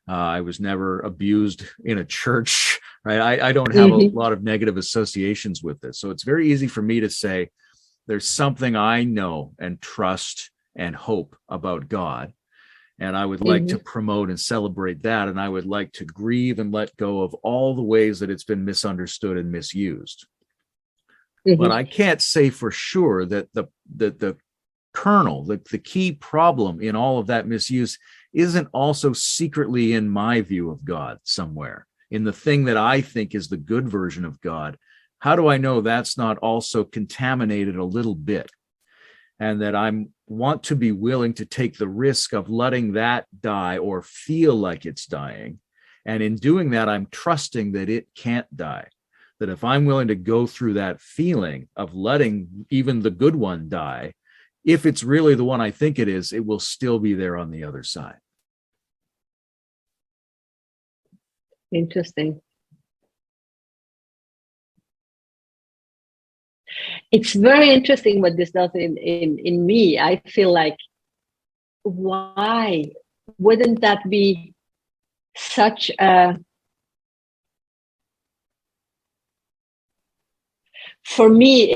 I was never abused in a church, right? I don't have a lot of negative associations with this. So it's very easy for me to say, there's something I know and trust and hope about God. And I would like to promote and celebrate that. And I would like to grieve and let go of all the ways that it's been misunderstood and misused. But I can't say for sure that the kernel, the key problem in all of that misuse isn't also secretly in my view of God somewhere, in the thing that I think is the good version of God. How do I know that's not also contaminated a little bit? And that I want to be willing to take the risk of letting that die or feel like it's dying. And in doing that, I'm trusting that it can't die. That if I'm willing to go through that feeling of letting even the good one die, if it's really the one I think it is, it will still be there on the other side. Interesting. It's very interesting what this does in me. I feel like, why wouldn't that be such a, for me,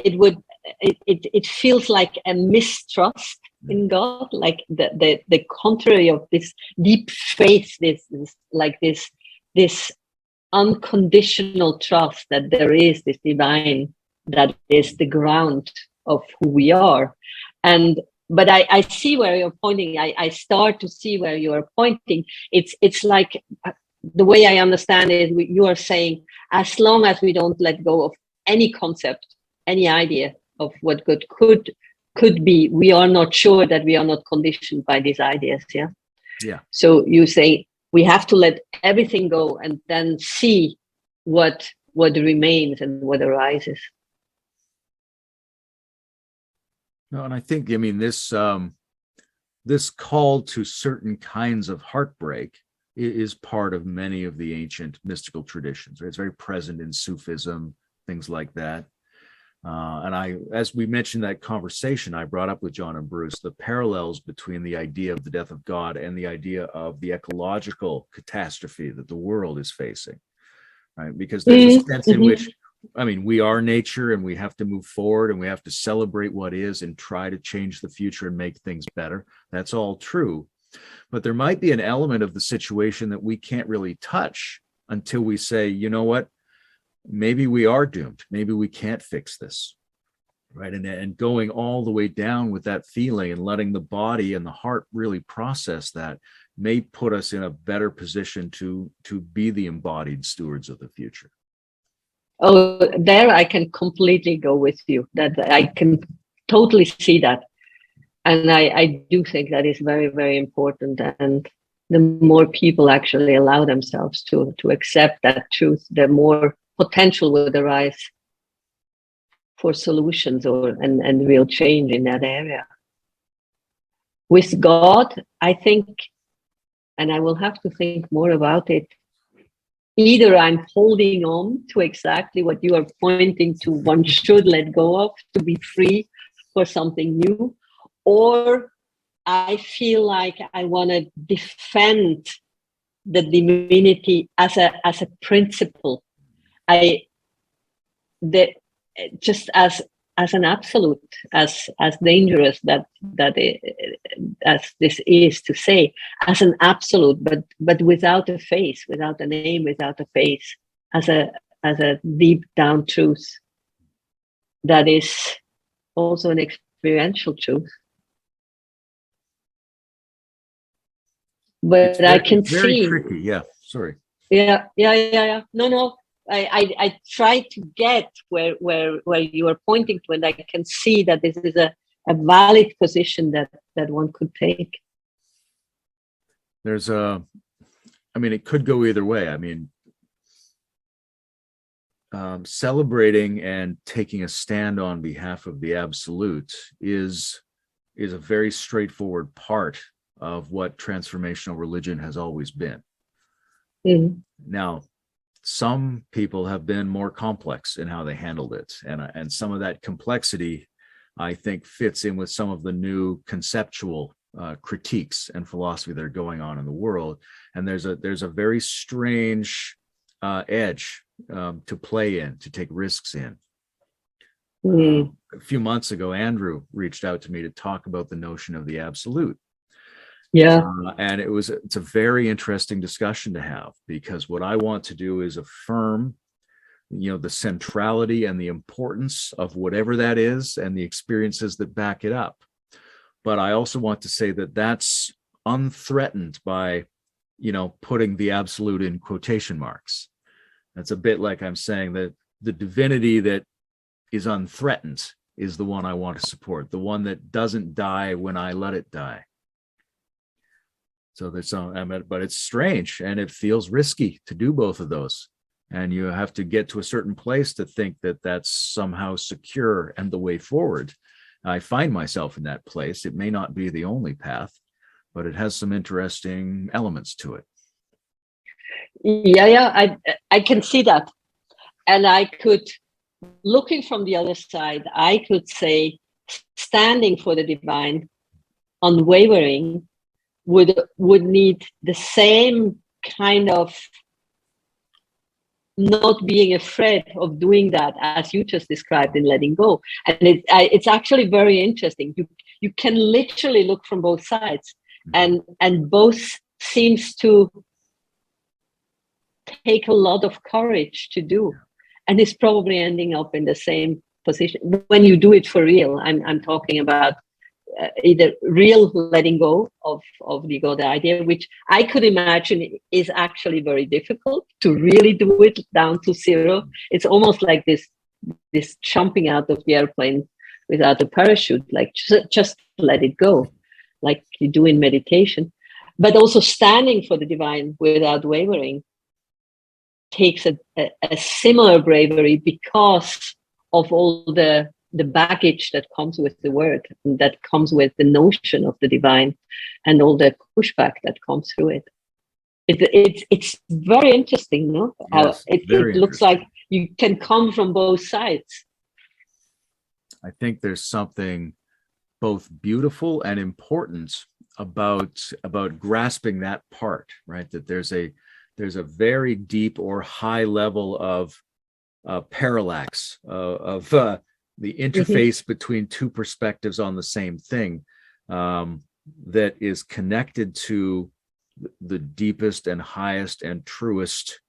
it feels like a mistrust in God, like the contrary of this deep faith, this unconditional trust that there is this divine that is the ground of who we are. But I see where you're pointing. I start to see where you are pointing. It's like, the way I understand it, you are saying, as long as we don't let go of any concept, any idea of what good could be, we are not sure that we are not conditioned by these ideas. Yeah. So you say we have to let everything go and then see what remains and what arises. No, and I think, this call to certain kinds of heartbreak is part of many of the ancient mystical traditions, right? It's very present in Sufism, things like that. And as we mentioned that conversation I brought up with John and Bruce, the parallels between the idea of the death of God and the idea of the ecological catastrophe that the world is facing, right? Because there's a sense in which, we are nature and we have to move forward and we have to celebrate what is and try to change the future and make things better. That's all true. But there might be an element of the situation that we can't really touch until we say, you know what? Maybe we are doomed. Maybe we can't fix this, right? And going all the way down with that feeling and letting the body and the heart really process that may put us in a better position to be the embodied stewards of the future. Oh, there I can completely go with you. That I can totally see that. And I do think that is very, very important. And the more people actually allow themselves to accept that truth, the more potential would arise for solutions and real change in that area. With God, I think, and I will have to think more about it, either I'm holding on to exactly what you are pointing to, one should let go of to be free for something new, or I feel like I want to defend the divinity as a principle. Just as an absolute, as dangerous as this is to say, as an absolute, but without a face, without a name, without a face, as a deep down truth that is also an experiential truth. But I can very see. Tricky. Yeah. Sorry. Yeah. No. I try to get where you are pointing to, and I can see that this is a valid position that one could take. It could go either way. Celebrating and taking a stand on behalf of the absolute is a very straightforward part of what transformational religion has always been. Mm-hmm. Now, some people have been more complex in how they handled it, and some of that complexity, I think, fits in with some of the new conceptual critiques and philosophy that are going on in the world. And there's a very strange edge to play in, to take risks in. A few months ago, Andrew reached out to me to talk about the notion of the absolute. Yeah. And it's a very interesting discussion to have, because what I want to do is affirm, the centrality and the importance of whatever that is and the experiences that back it up. But I also want to say that that's unthreatened by, putting the absolute in quotation marks. That's a bit like I'm saying that the divinity that is unthreatened is the one I want to support, the one that doesn't die when I let it die. So but it's strange, and it feels risky to do both of those. And you have to get to a certain place to think that that's somehow secure and the way forward. I find myself in that place. It may not be the only path, but it has some interesting elements to it. Yeah, I can see that. And I could, looking from the other side, I could say standing for the divine, unwavering, would need the same kind of not being afraid of doing that as you just described in letting go. And it's actually very interesting. You can literally look from both sides, and both seems to take a lot of courage to do, and it's probably ending up in the same position when you do it for real. I'm talking about either real letting go of the ego, the idea, which I could imagine is actually very difficult to really do it down to zero. It's almost like this jumping out of the airplane without a parachute, like just let it go, like you do in meditation. But also standing for the divine without wavering takes a similar bravery, because of all the baggage that comes with the word, that comes with the notion of the divine, and all the pushback that comes through it. It's very interesting, no? Yes, how it looks like you can come from both sides. I think there's something both beautiful and important about grasping that part, right? That there's a very deep or high level of parallax of the interface between two perspectives on the same thing, that is connected to the deepest and highest and truest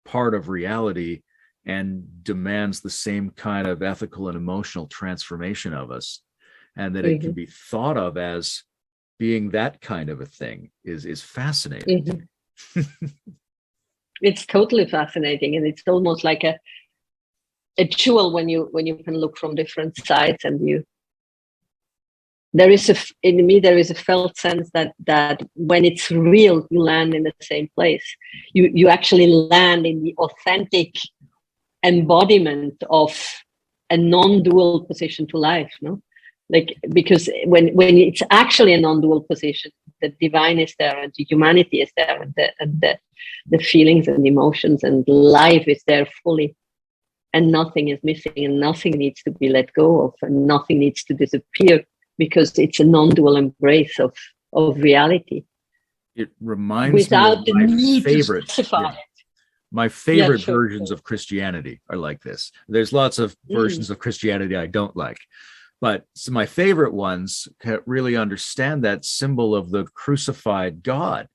part of reality, and demands the same kind of ethical and emotional transformation of us, and that it can be thought of as being that kind of a thing is fascinating. It's totally fascinating, and it's almost like a jewel when you can look from different sides, and in me there is a felt sense that when it's real, you land in the same place. You actually land in the authentic embodiment of a non-dual position to life, no? Like, because when it's actually a non-dual position, the divine is there and the humanity is there, and the feelings and emotions and life is there fully, and nothing is missing, and nothing needs to be let go of, and nothing needs to disappear, because it's a non-dual embrace of reality. It reminds without me the of my need favorite, to specify it. My favorite sure. versions of Christianity are like this. There's lots of versions of Christianity I don't like, but some of my favorite ones really understand that symbol of the crucified God,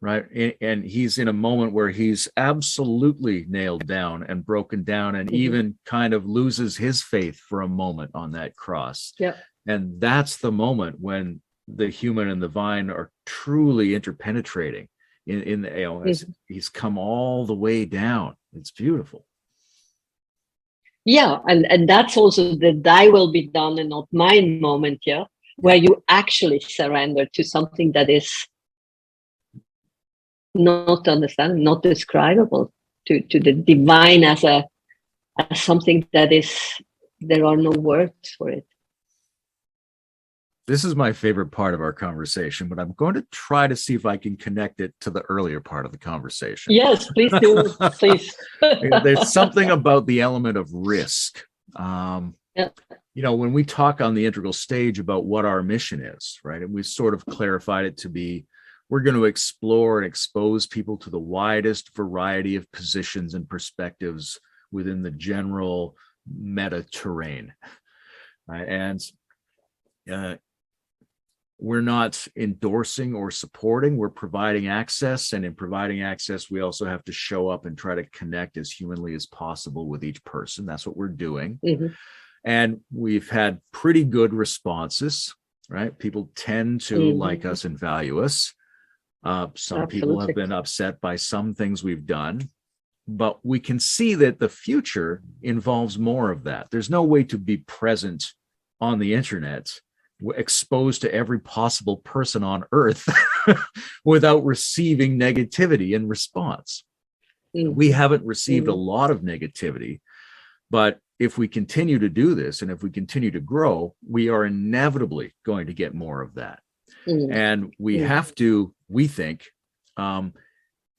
right? And he's in a moment where he's absolutely nailed down and broken down, and even kind of loses his faith for a moment on that cross. Yeah. And that's the moment when the human and the divine are truly interpenetrating in the, as he's come all the way down. It's beautiful. Yeah, and that's also the thy will be done and not mine moment, yeah, where you actually surrender to something that is not understandable, not describable, to the divine as something that is, there are no words for it. This is my favorite part of our conversation, but I'm going to try to see if I can connect it to the earlier part of the conversation. Yes, please do. Please. There's something about the element of risk. You know, when we talk on the integral stage about what our mission is, right? And we sort of clarified it to be, we're going to explore and expose people to the widest variety of positions and perspectives within the general meta terrain, right? And we're not endorsing or supporting, we're providing access. And in providing access, we also have to show up and try to connect as humanly as possible with each person. That's what we're doing. And we've had pretty good responses, right? People tend to like us and value us. Some people have been upset by some things we've done, but we can see that the future involves more of that. There's no way to be present on the internet, exposed to every possible person on earth without receiving negativity in response. We haven't received a lot of negativity, but if we continue to do this and if we continue to grow, we are inevitably going to get more of that. And we have to, we think,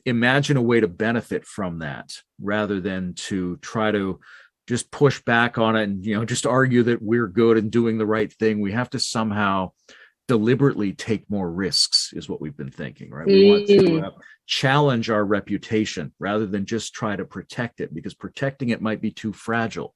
imagine a way to benefit from that rather than to try to just push back on it and, you know, just argue that we're good and doing the right thing. We have to somehow deliberately take more risks, is what we've been thinking, right? We want to challenge our reputation rather than just try to protect it, because protecting it might be too fragile.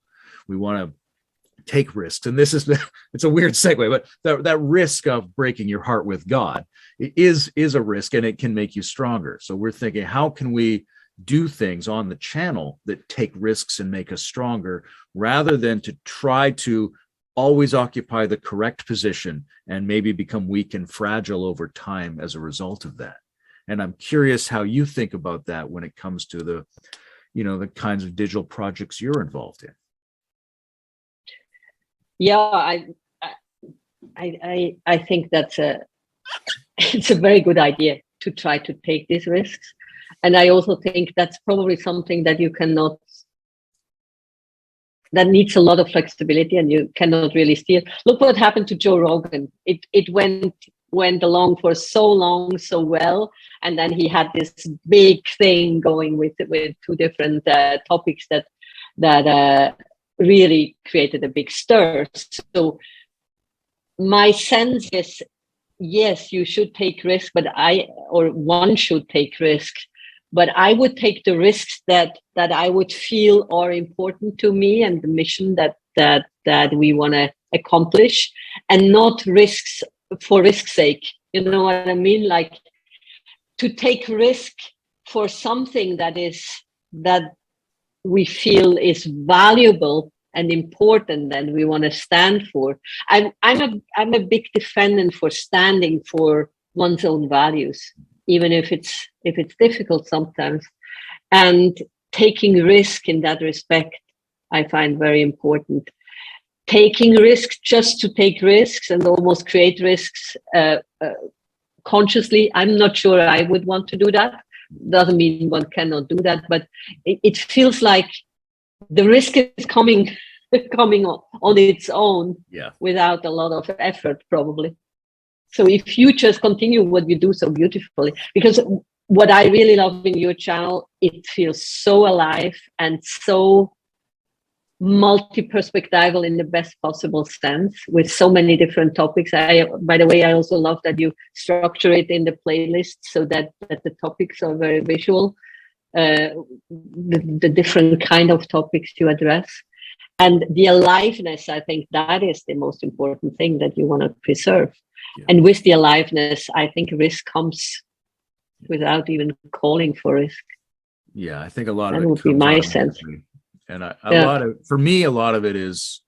We want to take risks. And this is, it's a weird segue, but that risk of breaking your heart with God is a risk, and it can make you stronger. So we're thinking, how can we do things on the channel that take risks and make us stronger, rather than to try to always occupy the correct position and maybe become weak and fragile over time as a result of that. And I'm curious how you think about that when it comes to the, you know, the kinds of digital projects you're involved in. Yeah, I think that's it's a very good idea to try to take these risks. And I also think that's probably something that you cannot, that needs a lot of flexibility, and you cannot really steer. Look what happened to Joe Rogan. It went along for so long, so well, and then he had this big thing going with two different topics that really created a big stir. So my sense is, yes, you should take risks, but one should take risks. But I would take the risks that I would feel are important to me and the mission that we want to accomplish, and not risks for risk's sake. You know what I mean? Like, to take risk for something that we feel is valuable and important, and we want to stand for. I'm a big defendant for standing for one's own values, even if it's difficult sometimes. And taking risk in that respect, I find very important. taking risks just to take risks and almost create risks consciously. I'm not sure I would want to do that. Doesn't mean one cannot do that, but it feels like the risk is coming on its own, without a lot of effort, probably. So if you just continue what you do so beautifully, because what I really love in your channel, it feels so alive and so multi-perspectival in the best possible sense, with so many different topics. By the way, I also love that you structure it in the playlist so that the topics are very visual, the different kind of topics you address. And the aliveness, I think that is the most important thing that you want to preserve. Yeah. And with the aliveness, I think risk comes without even calling for risk. Yeah, I think a lot that of it would be my sense. And a lot of it is,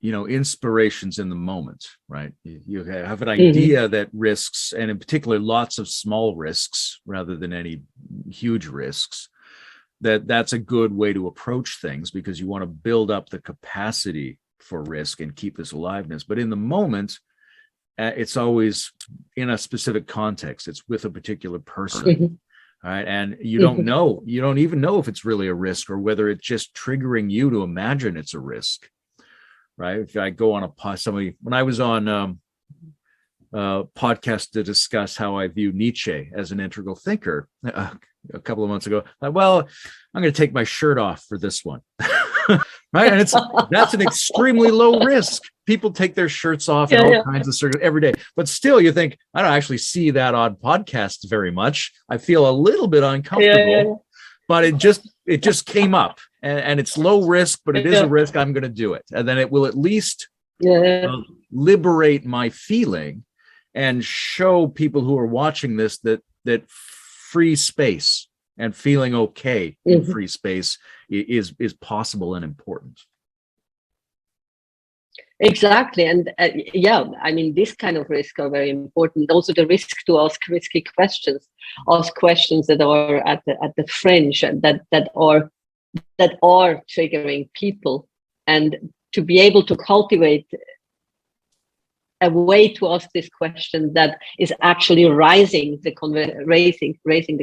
inspirations in the moment, right? You have an idea that risks, and in particular, lots of small risks rather than any huge risks, that's a good way to approach things, because you want to build up the capacity for risk and keep this aliveness. But in the moment, it's always in a specific context. It's with a particular person. All right. And you don't even know if it's really a risk or whether it's just triggering you to imagine it's a risk. Right. If I go on when I was on a podcast to discuss how I view Nietzsche as an integral thinker a couple of months ago, well, I'm going to take my shirt off for this one. Right. And that's an extremely low risk. People take their shirts off in all kinds of circles every day. But still, you think, I don't actually see that on podcasts very much. I feel a little bit uncomfortable, but it just came up, and it's low risk, but it is a risk. I'm going to do it. And then it will at least liberate my feeling and show people who are watching this that free space and feeling okay in free space is possible and important. Exactly. And I mean, this kind of risks are very important. Also the risk to ask risky questions, ask questions that are at the fringe, and that are triggering people, and to be able to cultivate a way to ask this question that is actually raising the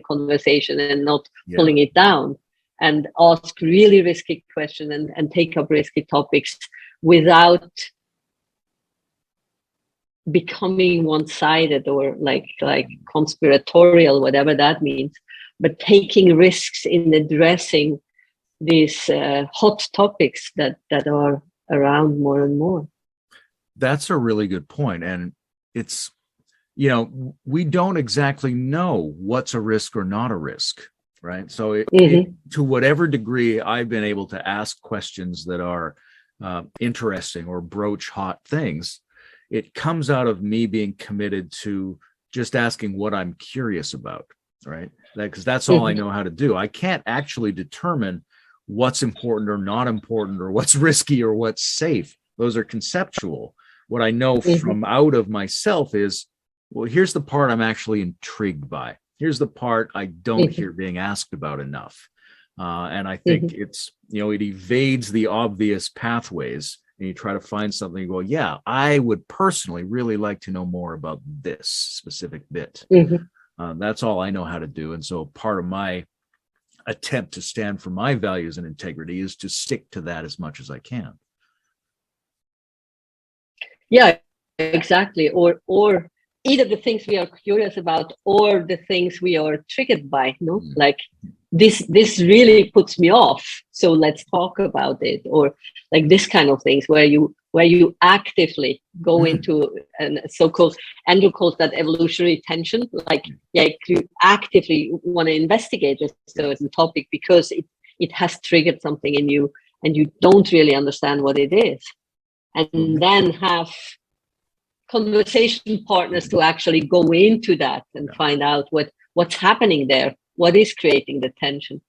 conversation and not pulling it down, and ask really risky questions and take up risky topics without becoming one-sided or like conspiratorial, whatever that means, but taking risks in addressing these hot topics that are around more and more. That's a really good point. And it's, we don't exactly know what's a risk or not a risk, right? So to whatever degree I've been able to ask questions that are interesting or broach hot things, it comes out of me being committed to just asking what I'm curious about, right? Because that's all I know how to do. I can't actually determine what's important or not important, or what's risky or what's safe. Those are conceptual. What I know from out of myself is, well, here's the part I'm actually intrigued by. Here's the part I don't hear being asked about enough. And I think it's, it evades the obvious pathways, and you try to find something, you go, yeah, I would personally really like to know more about this specific bit. That's all I know how to do. And so part of my attempt to stand for my values and integrity is to stick to that as much as I can. Yeah, exactly. Or either the things we are curious about or the things we are triggered by, like this really puts me off, so let's talk about it, or like this kind of things where you actively go into, and so-called, Andrew calls that evolutionary tension, like you actively want to investigate a certain topic because it has triggered something in you and you don't really understand what it is, and then have conversation partners to actually go into that and find out what's happening there, what is creating the tension.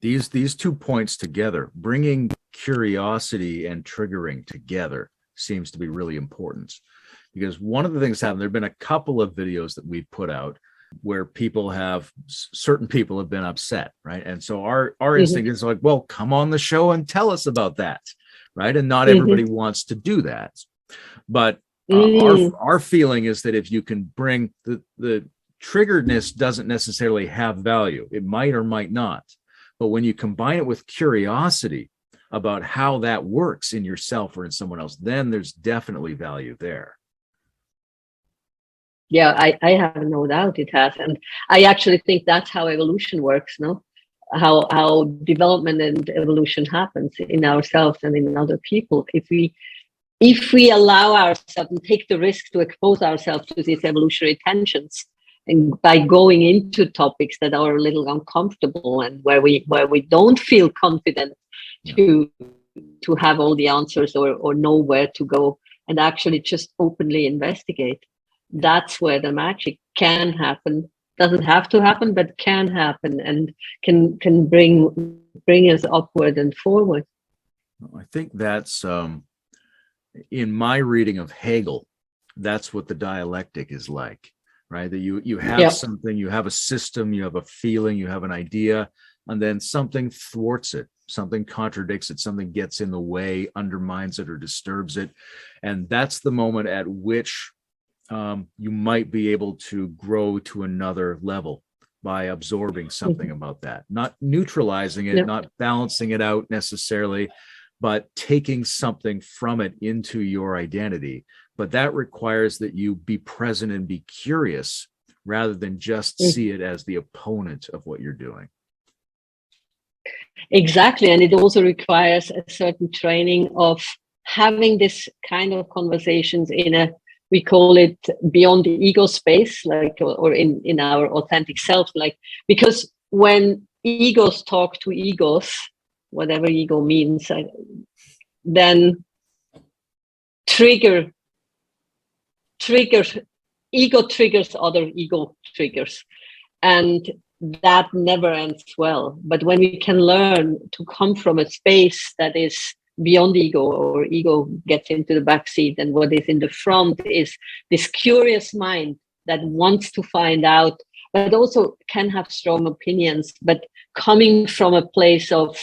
These 2 points together, bringing curiosity and triggering together, seems to be really important, because one of the things happened, there have been a couple of videos that we've put out where certain people have been upset, right? And so our instinct is like, well, come on the show and tell us about that, right? And not everybody wants to do that. But our feeling is that if you can bring the triggeredness doesn't necessarily have value. It might or might not. But when you combine it with curiosity about how that works in yourself or in someone else, then there's definitely value there. Yeah, I have no doubt it has. And I actually think that's how evolution works, no? How development and evolution happens in ourselves and in other people. If we allow ourselves and take the risk to expose ourselves to these evolutionary tensions, and by going into topics that are a little uncomfortable and where we don't feel confident to have all the answers or know where to go, and actually just openly investigate, that's where the magic can happen. Doesn't have to happen, but can happen, and can bring us upward and forward. I think that's in my reading of Hegel, that's what the dialectic is like, right? That you have something, you have a system, you have a feeling, you have an idea, and then something thwarts it, something contradicts it, something gets in the way, undermines it, or disturbs it. And that's the moment at which you might be able to grow to another level by absorbing something about that, not neutralizing it, not balancing it out necessarily, but taking something from it into your identity. But that requires that you be present and be curious rather than just see it as the opponent of what you're doing. Exactly. And it also requires a certain training of having this kind of conversations we call it beyond the ego space, like, or in our authentic self, like, because when egos talk to egos, whatever ego means, then ego triggers other ego triggers, and that never ends well. But when we can learn to come from a space that is beyond ego, or ego gets into the back seat, and what is in the front is this curious mind that wants to find out, but also can have strong opinions, but coming from a place of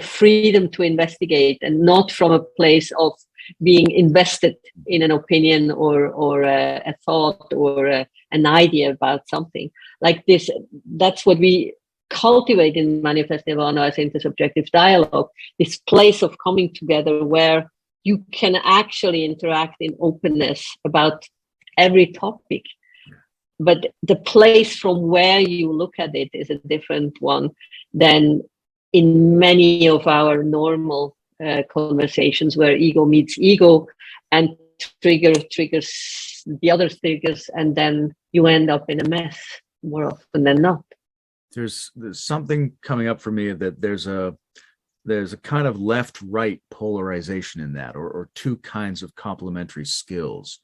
freedom to investigate, and not from a place of being invested in an opinion or a thought or an idea about something like this. That's what we cultivate in Manifest Nirvana as intersubjective dialogue, this place of coming together where you can actually interact in openness about every topic. But the place from where you look at it is a different one than in many of our normal conversations, where ego meets ego and triggers the other triggers, and then you end up in a mess more often than not. There's something coming up for me that there's a kind of left-right polarization in that, or two kinds of complementary skills.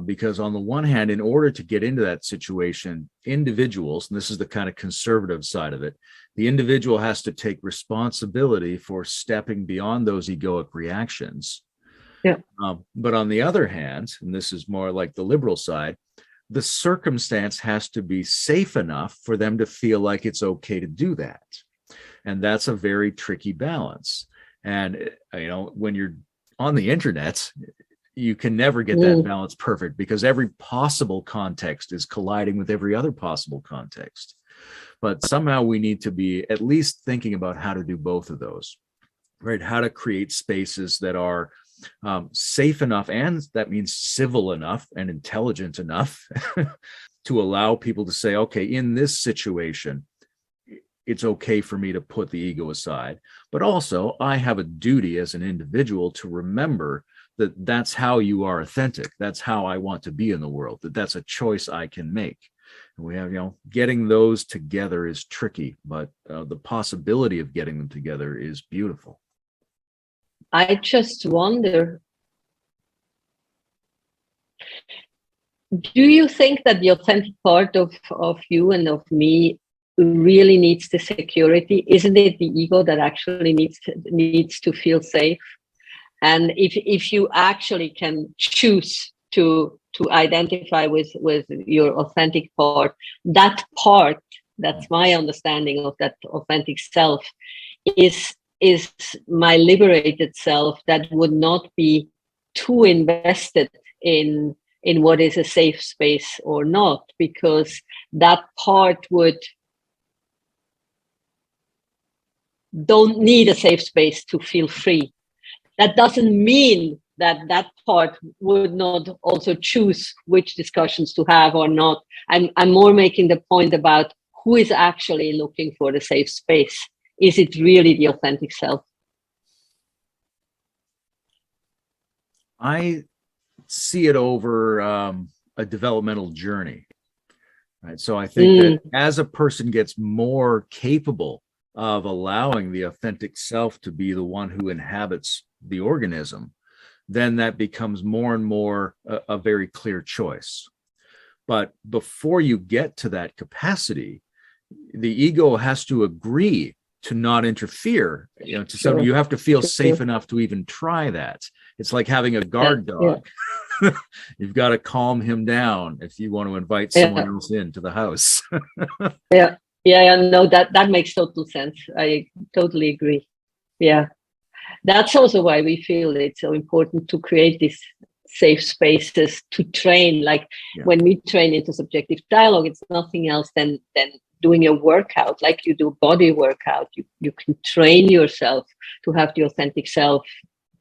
Because on the one hand, in order to get into that situation, individuals, and this is the kind of conservative side of it, the individual has to take responsibility for stepping beyond those egoic reactions. Yeah. But on the other hand, and this is more like the liberal side, the circumstance has to be safe enough for them to feel like it's okay to do that. And that's a very tricky balance. And, when you're on the internet, you can never get that balance perfect, because every possible context is colliding with every other possible context. But somehow we need to be at least thinking about how to do both of those, right? How to create spaces that are safe enough, and that means civil enough and intelligent enough to allow people to say, okay, in this situation, it's okay for me to put the ego aside. But also, I have a duty as an individual to remember that that's how you are authentic. That's how I want to be in the world, that's a choice I can make. And we have, getting those together is tricky, but the possibility of getting them together is beautiful. I just wonder, do you think that the authentic part of you and of me really needs the security? Isn't it the ego that actually needs to feel safe? And if you actually can choose to identify with your authentic part, that's my understanding of that authentic self, is is my liberated self that would not be too invested in what is a safe space or not, because that part don't need a safe space to feel free. That doesn't mean that part would not also choose which discussions to have or not. I'm more making the point about who is actually looking for the safe space. Is it really the authentic self? I see it over a developmental journey, right? So I think that as a person gets more capable of allowing the authentic self to be the one who inhabits the organism, then that becomes more and more a very clear choice. But before you get to that capacity, the ego has to agree to not interfere. You have to feel safe enough to even try that. It's like having a guard dog. Yeah. You've got to calm him down if you want to invite someone else into the house. No, that makes total sense. I totally agree. Yeah. That's also why we feel it's so important to create these safe spaces to train. Like when we train into subjective dialogue, it's nothing else than doing a workout, like you do body workout. You can train yourself to have the authentic self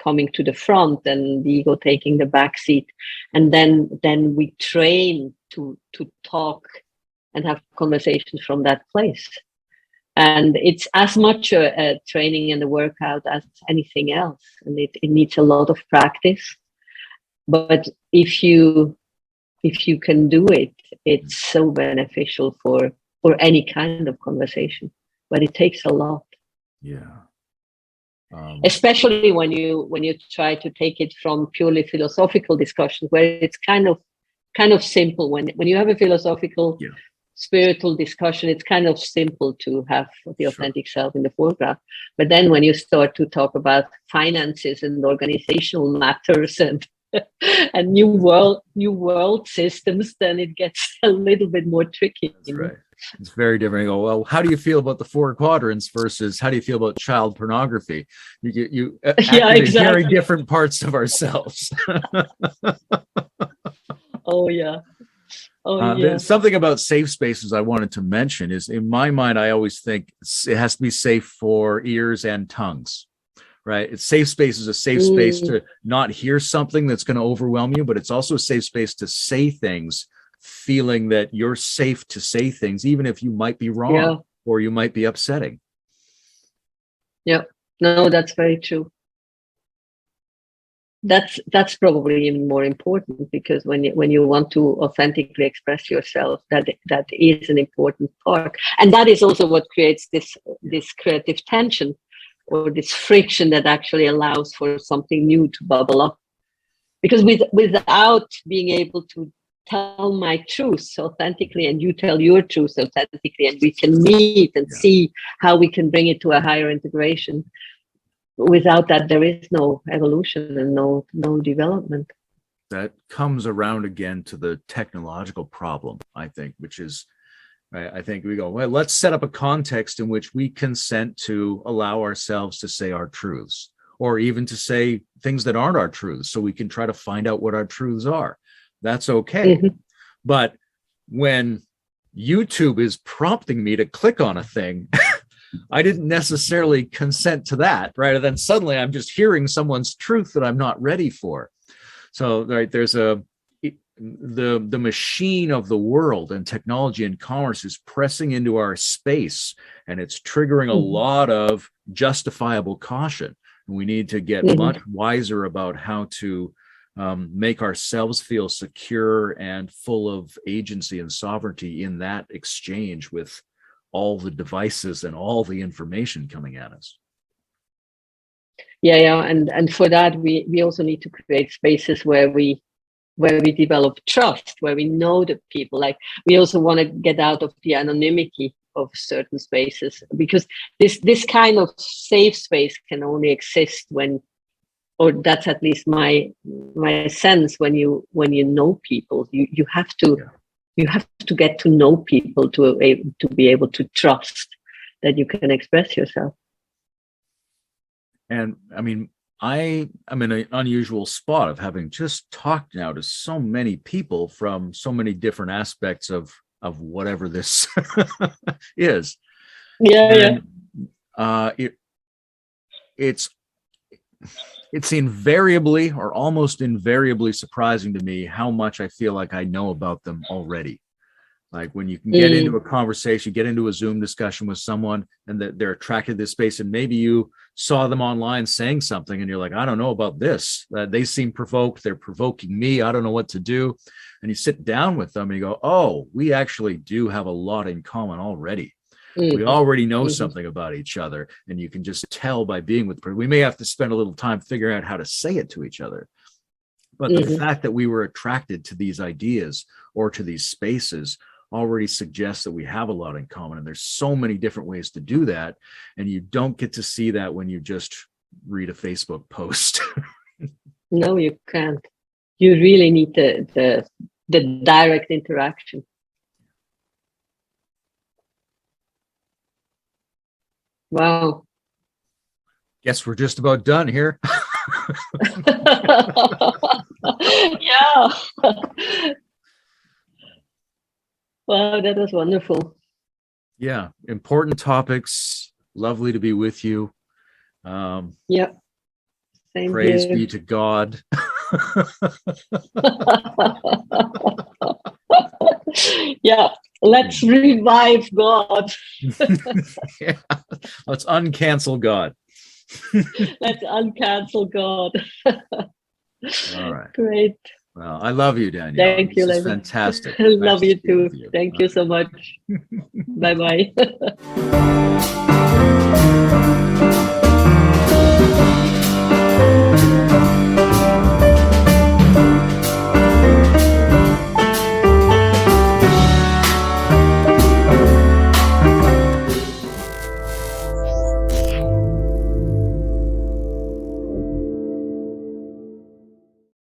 coming to the front and the ego taking the back seat. And then we train to talk and have conversations from that place. And it's as much a training and a workout as anything else. And it needs a lot of practice. But if you can do it, it's so beneficial for any kind of conversation. But it takes a lot. Yeah. Especially when you try to take it from purely philosophical discussions, where it's kind of simple. When you have a philosophical spiritual discussion, it's kind of simple to have the authentic self in the foreground. But then when you start to talk about finances and organizational matters and new world systems, then it gets a little bit more tricky. That's right. It's very different. You go, well, how do you feel about the 4 quadrants versus how do you feel about child pornography? You activate very different parts of ourselves. Oh yeah. Something about safe spaces I wanted to mention is, in my mind, I always think it has to be safe for ears and tongues, right? It's safe space is a safe space to not hear something that's going to overwhelm you, but it's also a safe space to say things, feeling that you're safe to say things, even if you might be wrong or you might be upsetting. Yeah, no, that's very true. That's probably even more important, because when you want to authentically express yourself, that is an important part, and that is also what creates this creative tension or this friction that actually allows for something new to bubble up. Because without being able to tell my truth authentically and you tell your truth authentically, and we can meet and see how we can bring it to a higher integration. Without that, there is no evolution and no development. That comes around again to the technological problem, I think, which is, I think we go, well, let's set up a context in which we consent to allow ourselves to say our truths, or even to say things that aren't our truths, so we can try to find out what our truths are. That's okay. Mm-hmm. But when YouTube is prompting me to click on a thing, I didn't necessarily consent to that, right? And then suddenly I'm just hearing someone's truth that I'm not ready for. So, right, there's the machine of the world and technology and commerce is pressing into our space, and it's triggering a lot of justifiable caution. And we need to get much wiser about how to make ourselves feel secure and full of agency and sovereignty in that exchange with all the devices and all the information coming at us. And for that we also need to create spaces where we develop trust, where we know the people. Like, we also want to get out of the anonymity of certain spaces, because this kind of safe space can only exist when, or that's at least my sense, when you know people. You have to get to know people to be able to trust that you can express yourself. And I mean, I am in an unusual spot of having just talked now to so many people from so many different aspects of whatever this is. Yeah, And yeah. It's invariably or almost invariably surprising to me how much I feel like I know about them already. Like when you can get into a conversation, get into a Zoom discussion with someone and that they're attracted to this space, and maybe you saw them online saying something and you're like, I don't know about this. They seem provoked. They're provoking me. I don't know what to do. And you sit down with them and you go, oh, we actually do have a lot in common already. We already know something about each other, and you can just tell by being with the person. We may have to spend a little time figuring out how to say it to each other. But the fact that we were attracted to these ideas or to these spaces already suggests that we have a lot in common. And there's so many different ways to do that. And you don't get to see that when you just read a Facebook post. No, you can't. You really need the direct interaction. Wow. Guess we're just about done here. Yeah. Wow, that was wonderful. Yeah, important topics. Lovely to be with you. Yeah. Same Praise here. be to God. Yeah, let's revive God. Yeah. Let's uncancel God. Let's uncancel God. All right. Great. Well, I love you, Daniela. Thank you, This is Levin. fantastic. Love Nice you to speak too. with you. Thank you so much. Bye-bye.